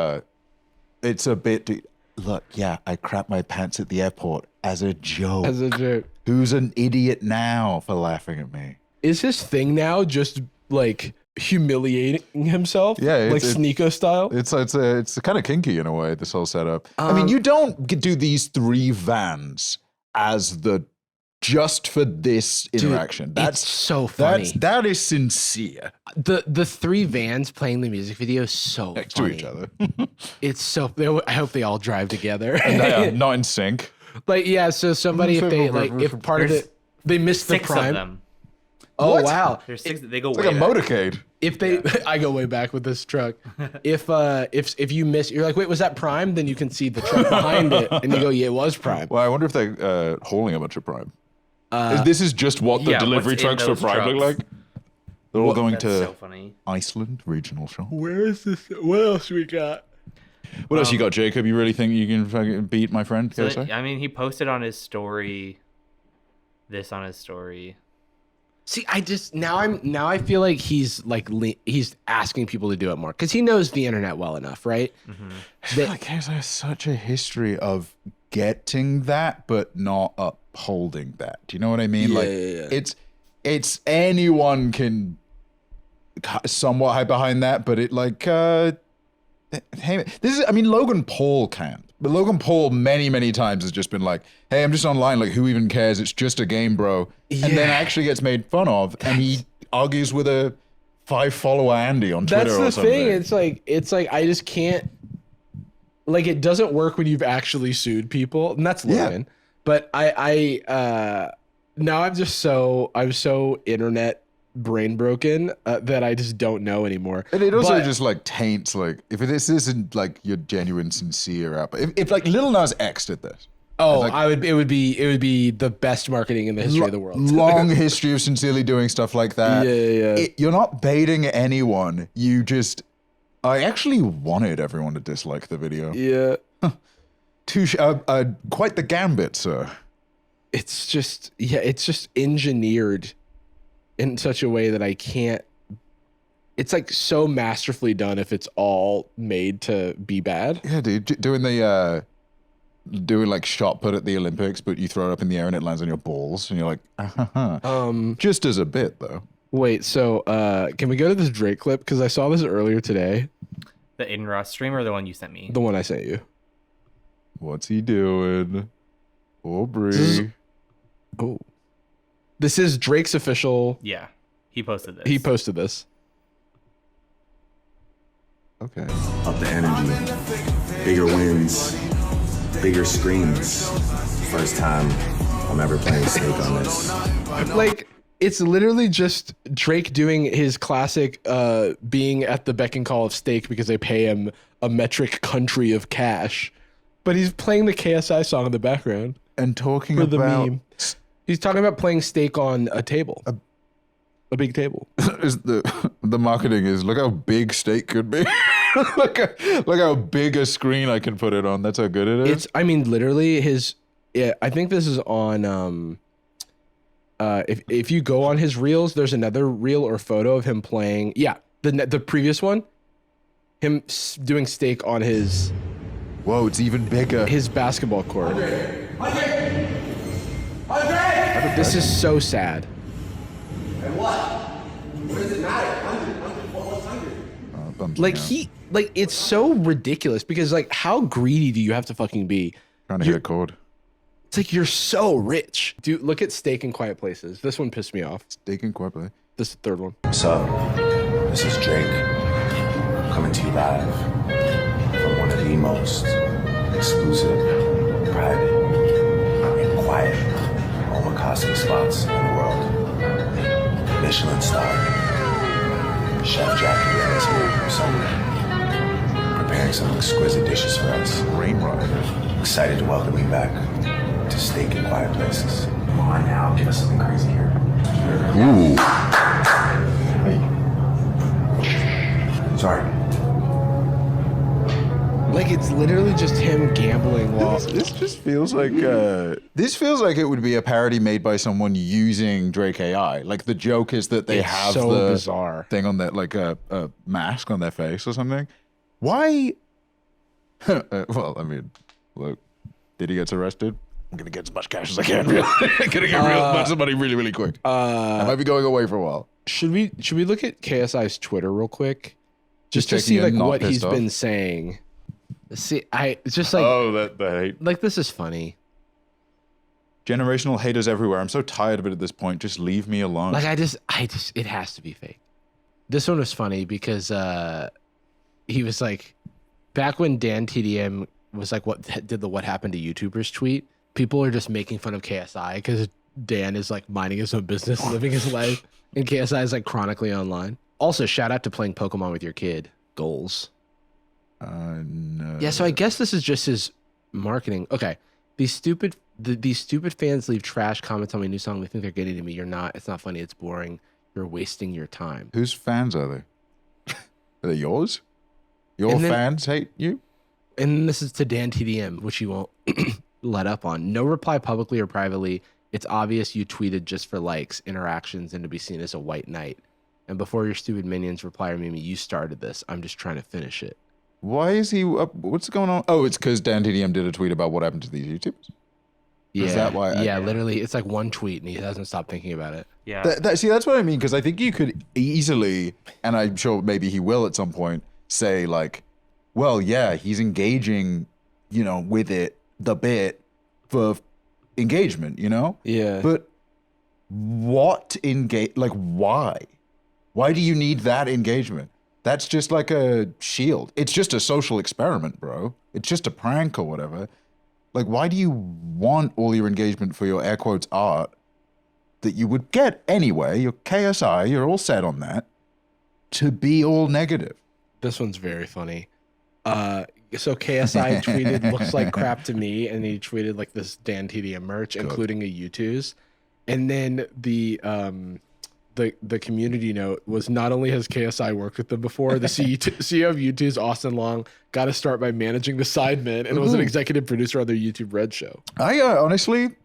it's a bit. Look, yeah, I crapped my pants at the airport as a joke. As a joke. Who's an idiot now for laughing at me? Is his thing now just like humiliating himself? Yeah, like Sneeko style. It's kind of kinky in a way. This whole setup. I mean, you don't do these 3 vans as just for this interaction. That's it's so funny. That is sincere. The 3 vans playing the music video is so Next funny. to each other. It's so. I hope they all drive together. Not in sync. Like yeah, so somebody if part of it they missed the 6 prime. of them. Oh What? wow! There's 6. They go It's way like a back. motorcade. If they, I go way back with this truck. If you miss, you're like, wait, was that Prime? Then you can see the truck behind it, and you go, yeah, it was Prime. Well, I wonder if they're hauling a bunch of Prime. This is just what the yeah, delivery what's in trucks for those Prime look trucks? like. They're all going That's to so funny. Iceland regional show. Where is this? What else we got? What else you got, Jacob? You really think you can fucking beat my friend? So, KSI? I mean, he posted on his story. This on his story. See, I feel like he's he's asking people to do it more because he knows the internet well enough, right? I feel like KSI has such a history of getting that, but not upholding that. Do you know what I mean? Yeah. It's anyone can somewhat hide behind that, but it like hey, this is, I mean, Logan Paul can't. But Logan Paul many times has just been like, hey, I'm just online, like who even cares? It's just a game, bro. Yeah. And then actually gets made fun of, and he argues with a 5-follower Andy on Twitter or something. That's the thing. It's like I just can't, like, it doesn't work when you've actually sued people, and that's Logan. Yeah. But I now I'm so internet brain broken that I just don't know anymore. And it also just like taints, like, if this isn't like your genuine sincere app, if like Lil Nas X did this, like, it would be the best marketing in the history of the world. Long history of sincerely doing stuff like that. Yeah. You're not baiting anyone. I actually wanted everyone to dislike the video. Yeah. Quite the gambit, sir. It's just engineered in such a way that I can't. It's like so masterfully done if it's all made to be bad. Yeah, dude. Doing like shot put at the Olympics, but you throw it up in the air and it lands on your balls, and you're like, just as a bit though. Wait, so can we go to this Drake clip? Because I saw this earlier today. The Aiden Ross stream, or the one you sent me? The one I sent you. What's he doing? Aubrey. This is Drake's official. Yeah, he posted this. Okay. Up the energy, bigger wins, bigger screens. First time I'm ever playing Snake on this. Like, it's literally just Drake doing his classic being at the beck and call of Stake because they pay him a metric country of cash. But he's playing the KSI song in the background. And talking about... the meme. He's talking about playing Stake on a table. A big table. Is the marketing is, look how big Stake could be. look how big a screen I can put it on. That's how good it is. I mean, literally I think this is on if you go on his reels, there's another reel or photo of him playing. Yeah, the previous one, him doing Stake on his. Whoa, it's even bigger. His basketball court. This is so sad. And what? What does it matter? 100. What's 100? Like it's so ridiculous because like how greedy do you have to fucking be? Trying to hit a chord. It's like you're so rich. Dude, look at Stake in Quiet Places. This one pissed me off. Stake in Quiet Places. This is the third one. What's up? This is Drake coming to you live from one of the most exclusive, private, and quiet omakase spots in the world. Michelin star Chef Jackie is here preparing some exquisite dishes for us. Rainwater. Excited to welcome you back to Steak in Quiet Places. Come on now, give us something crazy here. Ooh. Sorry. Like it's literally just him gambling while This just feels like it would be a parody made by someone using Drake AI. Like the joke is that they have so the bizarre thing on that, like a mask on their face or something. Why? Well, I mean, look, did he get arrested? I'm gonna get as much cash as I can. Really. I'm gonna get much money really quick. I might be going away for a while. Should we look at KSI's Twitter real quick, just to see like what he's been saying? See, it's just like that hate. Like this is funny. Generational haters everywhere. I'm so tired of it at this point. Just leave me alone. Like I just, it has to be fake. This one was funny because he was like, back when Dan TDM was like, what happened to YouTubers tweet? People are just making fun of KSI because Dan is like minding his own business, living his life, and KSI is like chronically online. Also, shout out to playing Pokemon with your kid. Goals. No. Yeah, so I guess this is just his marketing. Okay, these stupid fans leave trash comments on my new song. They think they're getting to me. You're not. It's not funny. It's boring. You're wasting your time. Whose fans are they? Are they yours? Your fans hate you? And this is to Dan TDM, which you won't let up on. No reply publicly or privately. It's obvious you tweeted just for likes, interactions, and to be seen as a white knight. And before your stupid minions reply or meme, you started this. I'm just trying to finish it. Why is he up? What's going on? Oh, it's because Dan TDM did a tweet about what happened to these YouTubers. Yeah. Is that why? Yeah, literally, it's like one tweet and he doesn't stop thinking about it. Yeah. See, that's what I mean, because I think you could easily, and I'm sure maybe he will at some point, say like, well, yeah, he's engaging, with the bit for engagement, Yeah. But what why? Why do you need that engagement? That's just like a shield. It's just a social experiment, bro. It's just a prank or whatever. Like, why do you want all your engagement for your air quotes art that you would get anyway? Your KSI, you're all set on that, to be all negative. This one's very funny. So KSI tweeted, looks like crap to me, and he tweeted like this Dan TDM merch, including a U2's. And then the community note was, not only has KSI worked with them before, the CEO of U2's, Austin Long, got to start by managing the Sidemen and was an executive producer on their YouTube Red show. I honestly,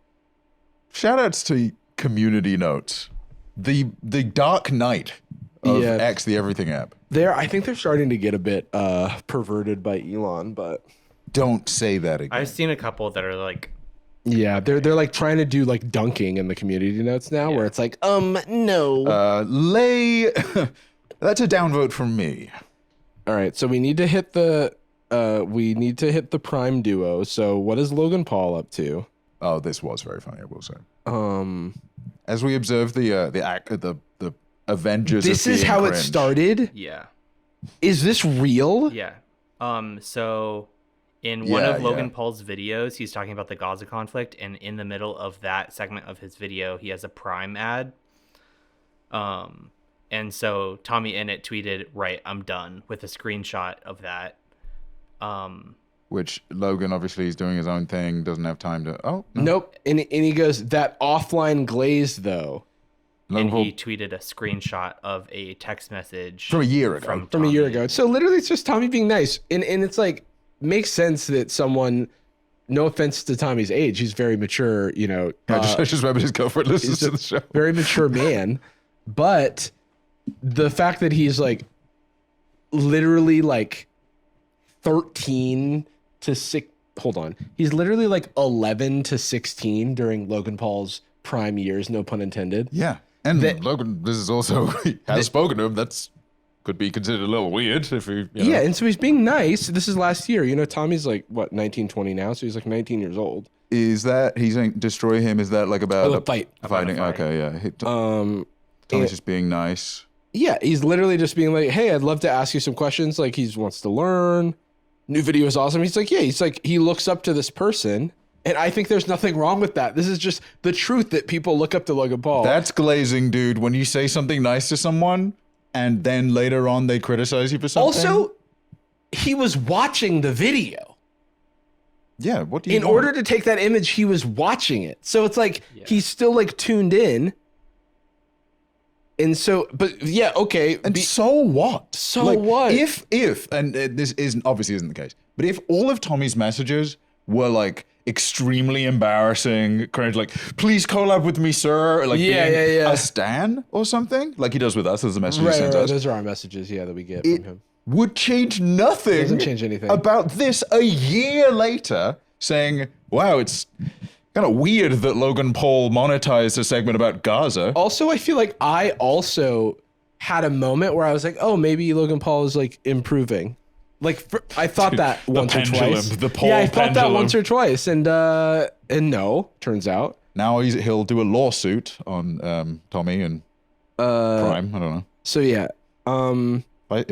shout outs to community notes. The dark night of X, the everything app. I think they're starting to get a bit perverted by Elon, but don't say that again. I've seen a couple that are like, yeah, they're like trying to do like dunking in the community notes now, where it's like, no. That's a downvote from me. All right, so we need to hit the Prime duo. So what is Logan Paul up to? Oh, this was very funny, I will say. As we observe the Avengers. This is how it started. yeah. Is this real? Yeah. So in one of Logan Paul's videos, he's talking about the Gaza conflict, and in the middle of that segment of his video, he has a Prime ad. And so Tommy Innit tweeted, "Right, I'm done," with a screenshot of that. Which Logan obviously is doing his own thing, doesn't have time to. Oh no. Nope. And he goes, that offline glaze though. And he tweeted a screenshot of a text message from a year ago. From a year ago. So literally, it's just Tommy being nice, and it's like, makes sense that someone, no offense to Tommy's age, he's very mature. I just remember his girlfriend listens to the show. Very mature man, but the fact that he's like literally like 13 to 6. Hold on, he's literally like 11 to 16 during Logan Paul's prime years, no pun intended. Yeah. And Logan, this is also, he has spoken to him. That's could be considered a little weird if he, Yeah, and so he's being nice. This is last year. Tommy's like, what, 19, 20 now? So he's like 19 years old. Is that, he's saying destroy him? Is that like about a fight? Fighting? Okay, yeah. Tommy's just being nice. Yeah, he's literally just being like, hey, I'd love to ask you some questions. Like, he wants to learn. New video is awesome. He's like, yeah, he looks up to this person. And I think there's nothing wrong with that. This is just the truth that people look up to Logan Paul. That's glazing, dude. When you say something nice to someone and then later on they criticize you for something. Also, he was watching the video. Yeah, what do you In order to take that image, he was watching it. So it's like he's still like tuned in. And so, but yeah, okay. And so what? So what? If and this obviously isn't the case, but if all of Tommy's messages were like extremely embarrassing, cringe, like, please collab with me, sir, or like a stan or something, like he does with us as a message he sends us. Those are our messages, that we get from him. Would change nothing. It doesn't change anything about this a year later, saying, wow, it's kind of weird that Logan Paul monetized a segment about Gaza. Also, I feel like I also had a moment where I was like, oh, maybe Logan Paul is like improving. Like, I thought that once or twice. The Paul I thought pendulum. that once or twice, and no, turns out. Now he'll do a lawsuit on Tommy and Prime. I don't know. So yeah. Wait.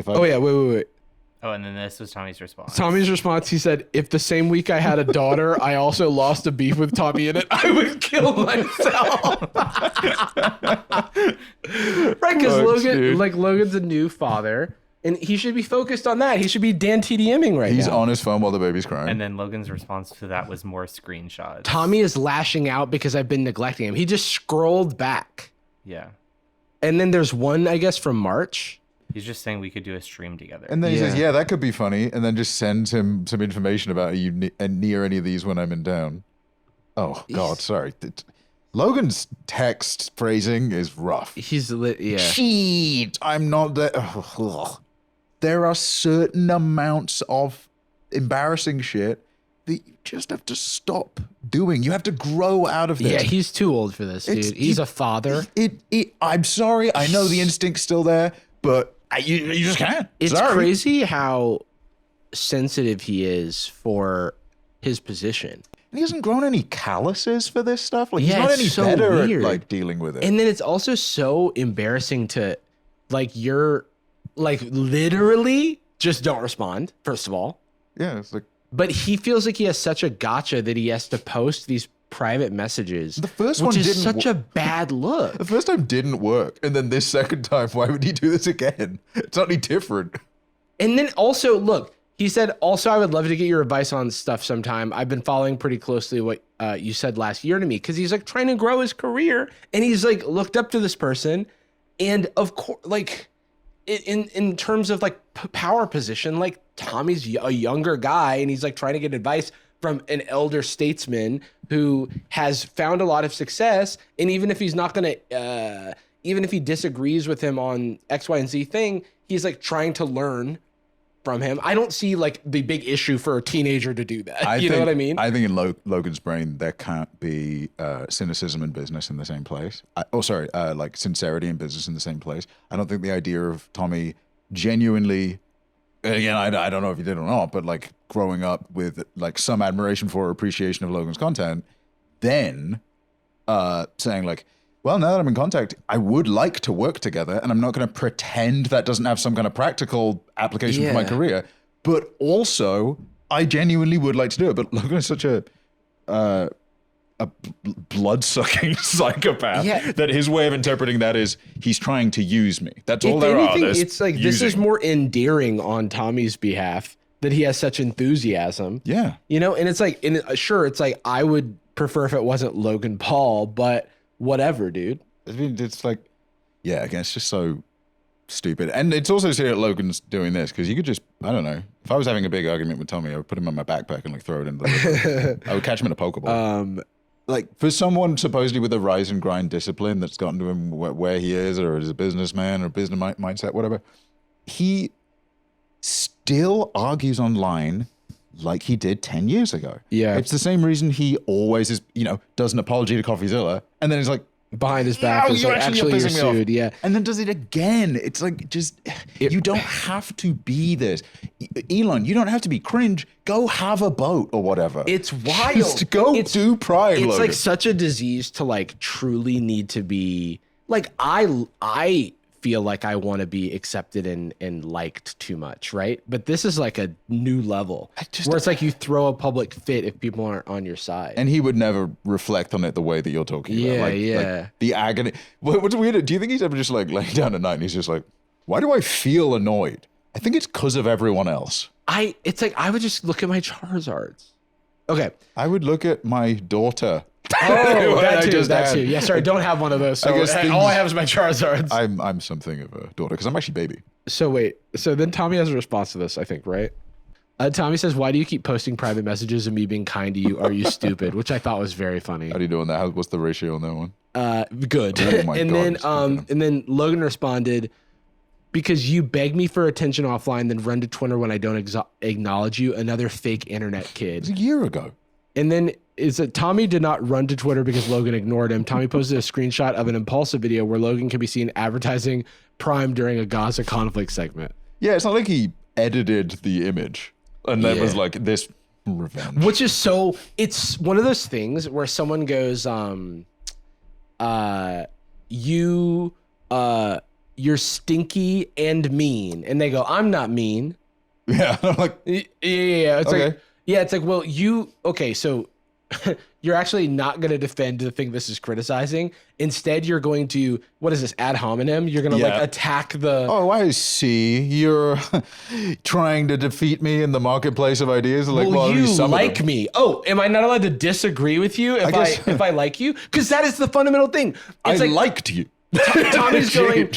Oh, and then this was Tommy's response. Tommy's response, he said, if the same week I had a daughter, I also lost a beef with Tommy in it, I would kill myself. Right, because Logan's a new father, and he should be focused on that. He should be Dan TDMing right now. He's on his phone while the baby's crying. And then Logan's response to that was more screenshots. Tommy is lashing out because I've been neglecting him. He just scrolled back. Yeah. And then there's one, I guess, from March. He's just saying we could do a stream together. And then he says, yeah, that could be funny. And then just sends him some information about you near any of these when I'm in town. Oh, God, sorry. Logan's text phrasing is rough. He's lit, yeah. Shit, I'm not there. There are certain amounts of embarrassing shit that you just have to stop doing. You have to grow out of this. Yeah, he's too old for this, dude. He's a father. I'm sorry. I know the instinct's still there, but you just can't. It's Sorry. crazy how sensitive he is for his position. And he hasn't grown any calluses for this stuff. Like, he's Yeah, not it's any so better weird. at like dealing with it. And then it's also so embarrassing to, like, you're like literally just don't respond, first of all. Yeah, it's like But he feels like he has such a gotcha that he has to post these private messages. The first which one is didn't such a bad look. the first time didn't work, and then this second time, why would he do this again? It's not any different. And then also, look, he said, also, I would love to get your advice on stuff sometime. I've been following pretty closely what you said last year to me, because he's like trying to grow his career, and he's like looked up to this person. And of course, like in terms of like power position, like Tommy's a younger guy, and he's like trying to get advice from an elder statesman who has found a lot of success. And even if he's not going to, even if he disagrees with him on X, Y, and Z thing, he's like trying to learn from him. I don't see like the big issue for a teenager to do that. You know what I mean? I think in Logan's brain, there can't be cynicism and business in the same place. Like sincerity and business in the same place. I don't think the idea of Tommy genuinely, again, I don't know if he did or not, but like growing up with like some admiration for or appreciation of Logan's content, then saying like, well, now that I'm in contact, I would like to work together, and I'm not going to pretend that doesn't have some kind of practical application for my career. But also, I genuinely would like to do it. But Logan is such a blood-sucking psychopath that his way of interpreting that is he's trying to use me. That's all there are. It's like this is more endearing on Tommy's behalf that he has such enthusiasm. Yeah. You know, and it's like, sure, it's like I would prefer if it wasn't Logan Paul, but whatever, dude. I mean, it's like, yeah, again, it's just so stupid. And it's also silly that Logan's doing this, because you could just, I don't know, if I was having a big argument with Tommy, I would put him in my backpack and like throw it in the I would catch him in a Pokeball. Like for someone supposedly with a rise and grind discipline that's gotten to him where he is, or as a businessman or business mindset, whatever, he still argues online like he did 10 years ago. Yeah. It's the same reason he always is, does an apology to CoffeeZilla, and then he's like, behind his back is like, actually you're sued. Yeah. And then does it again. It's like, you don't have to be this. Elon, you don't have to be cringe. Go have a boat or whatever. It's wild. Just go do Pride, It's Logan. like such a disease to like truly need to be, like, I feel like I want to be accepted and liked too much, right? But this is like a new level where it's like you throw a public fit if people aren't on your side. And he would never reflect on it the way that you're talking about. Like the agony. What's weird? Do you think he's ever just like laying down at night and he's just like, why do I feel annoyed? I think it's because of everyone else. It's like I would just look at my Charizards. Okay. I would look at my daughter. Oh, that too. Yeah, sorry, I don't have one of those. So all I have is my Charizards. I'm something of a daughter because I'm actually baby. So wait, so then Tommy has a response to this, I think, right? Tommy says, "Why do you keep posting private messages and me being kind to you? Are you stupid?" Which I thought was very funny. How do you do on that? What's the ratio on that one? Good. Oh my God, and then Logan responded, "Because you beg me for attention offline, then run to Twitter when I don't acknowledge you. Another fake internet kid." It was a year ago. And then is that Tommy did not run to Twitter because Logan ignored him. Tommy posted a screenshot of an Impulsive video where Logan can be seen advertising Prime during a Gaza conflict segment. Yeah, it's not like he edited the image and then was like, this revenge. Which is so, it's one of those things where someone goes, you're stinky and mean. And they go, I'm not mean. Yeah. I'm like, yeah. It's okay. like, it's like, well, so you're actually not going to defend the thing this is criticizing. Instead, you're going to, what is this, ad hominem? You're going to like attack the... Oh, I see. You're trying to defeat me in the marketplace of ideas. Like, well, you like me. Oh, am I not allowed to disagree with you if I like you? Because that is the fundamental thing. It's I liked you. Tommy's going,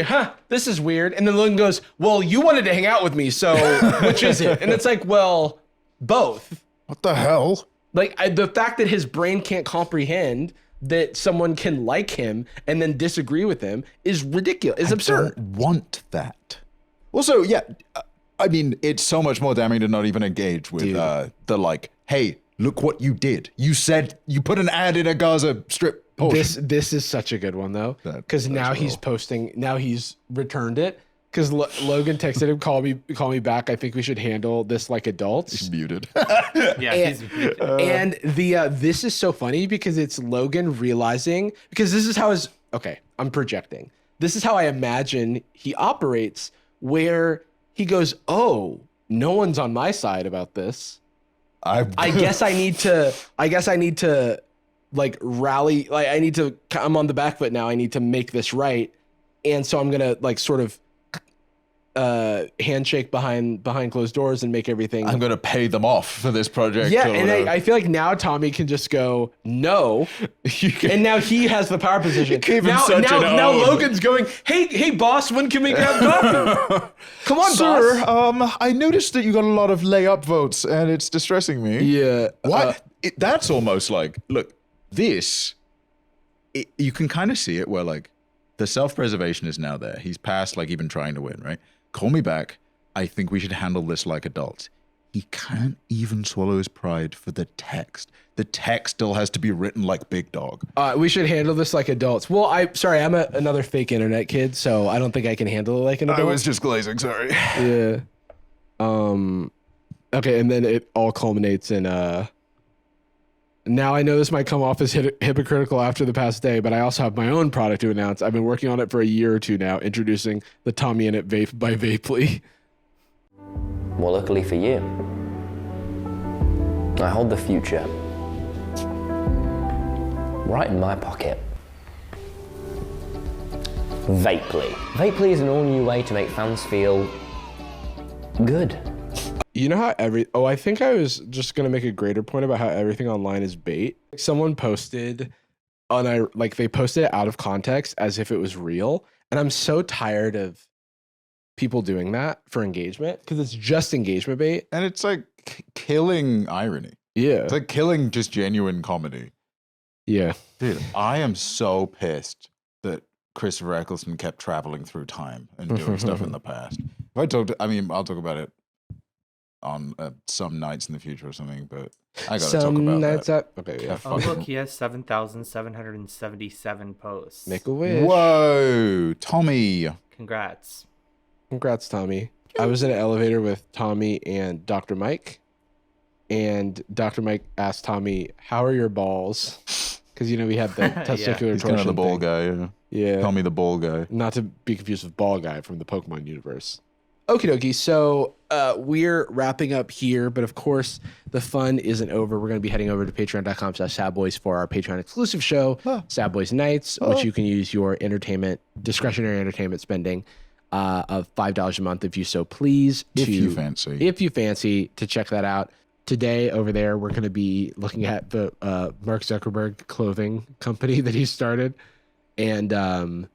huh, this is weird. And then Logan goes, well, you wanted to hang out with me, so which is it? And it's like, well, both. What the hell? Like the fact that his brain can't comprehend that someone can like him and then disagree with him is ridiculous. It's absurd. I don't want that. Also, I mean, it's so much more damning to not even engage with the like, hey, look what you did. You said you put an ad in a Gaza Strip portion. This is such a good one though, because now he's posting. Now he's returned it because Logan texted him, call me back. I think we should handle this like adults. He's muted. He's muted. And this is so funny because it's Logan realizing, because this is how I'm projecting. This is how I imagine he operates, where he goes, oh, no one's on my side about this. I guess I need to like rally. Like I'm on the back foot now. I need to make this right. And so I'm going to like sort of handshake behind closed doors and make everything. I'm going to pay them off for this project. Yeah. And I feel like now Tommy can just go, no. And now he has the power position. Now Logan's going, hey boss, when can we grab coffee? Come on, sir, boss. I noticed that you got a lot of layup votes and it's distressing me. Yeah. What? That's almost like, look, you can kind of see it where like the self-preservation is now there. He's past like even trying to win, right? Call me back. I think we should handle this like adults. He can't even swallow his pride for the text. The text still has to be written like big dog. We should handle this like adults. Well, I'm another fake internet kid, so I don't think I can handle it like an adult. I was just glazing, sorry. Yeah. Okay, and then it all culminates in now I know this might come off as hypocritical after the past day, but I also have my own product to announce. I've been working on it for a year or two now, introducing the Tommy In It Vape by Vapely. Well, luckily for you, I hold the future right in my pocket. Vapely. Vapely is an all-new way to make fans feel good. You know how I think I was just going to make a greater point about how everything online is bait. Someone posted they posted it out of context as if it was real. And I'm so tired of people doing that for engagement because it's just engagement bait. And it's like killing irony. Yeah. It's like killing just genuine comedy. Yeah. Dude, I am so pissed that Christopher Eccleston kept traveling through time and doing stuff in the past. I'll talk about it on some nights in the future or something, but I gotta talk about that. Okay, yeah. Oh, look, he has 7,777 posts. Make a wish. Whoa, Tommy. Congrats, Tommy. I was in an elevator with Tommy and Dr. Mike, and Dr. Mike asked Tommy, how are your balls? Because, we had the testicular He's torsion kind of the ball thing. guy, Yeah. Tommy the ball guy. Not to be confused with Ball Guy from the Pokemon universe. Okie dokie. So we're wrapping up here, but of course the fun isn't over. We're going to be heading over to patreon.com/sadboys for our Patreon exclusive show, Sad Boyz Nightz, which you can use your discretionary entertainment spending of $5 a month if you so please. If you fancy to check that out. Today over there, we're going to be looking at the Mark Zuckerberg clothing company that he started. And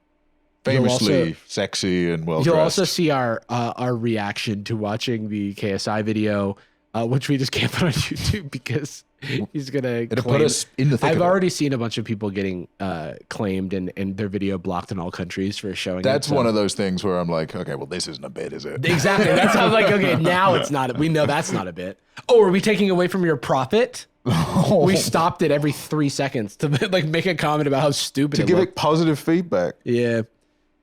famously sexy and well-dressed. You'll also see our reaction to watching the KSI video, which we just can't put on YouTube because he's gonna put us in the thick I've of it. already seen a bunch of people getting claimed and their video blocked in all countries for showing. That's one of those things where I'm like, okay, well, this isn't a bit, is it? Exactly. That's how I'm like, okay, now it's not. We know that's not a bit. Oh, are we taking away from your profit? We stopped it every 3 seconds to like make a comment about how stupid to give it positive feedback. Yeah.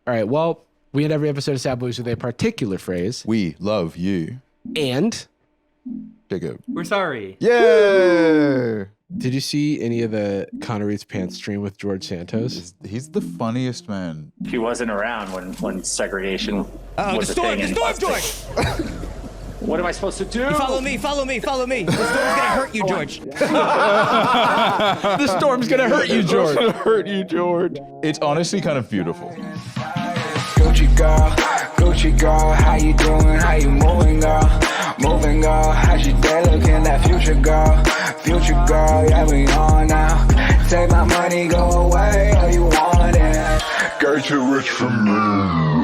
All right. Well, we end every episode of Sad Boys with a particular phrase. We love you. And Jacob. We're sorry. Yeah. Did you see any of the Connery's Pants stream with George Santos? He's the funniest man. He wasn't around when segregation was a thing. The storm, George! What am I supposed to do? Follow me. The storm's gonna hurt you, George. The storm's gonna hurt you, George. It's gonna hurt you, George. It's honestly kind of beautiful. Gucci girl, how you doing? How you moving, girl? Moving, girl. How's your day looking? That future girl, yeah, we on now. Take my money, go away, all you want it. Girl, too rich for me.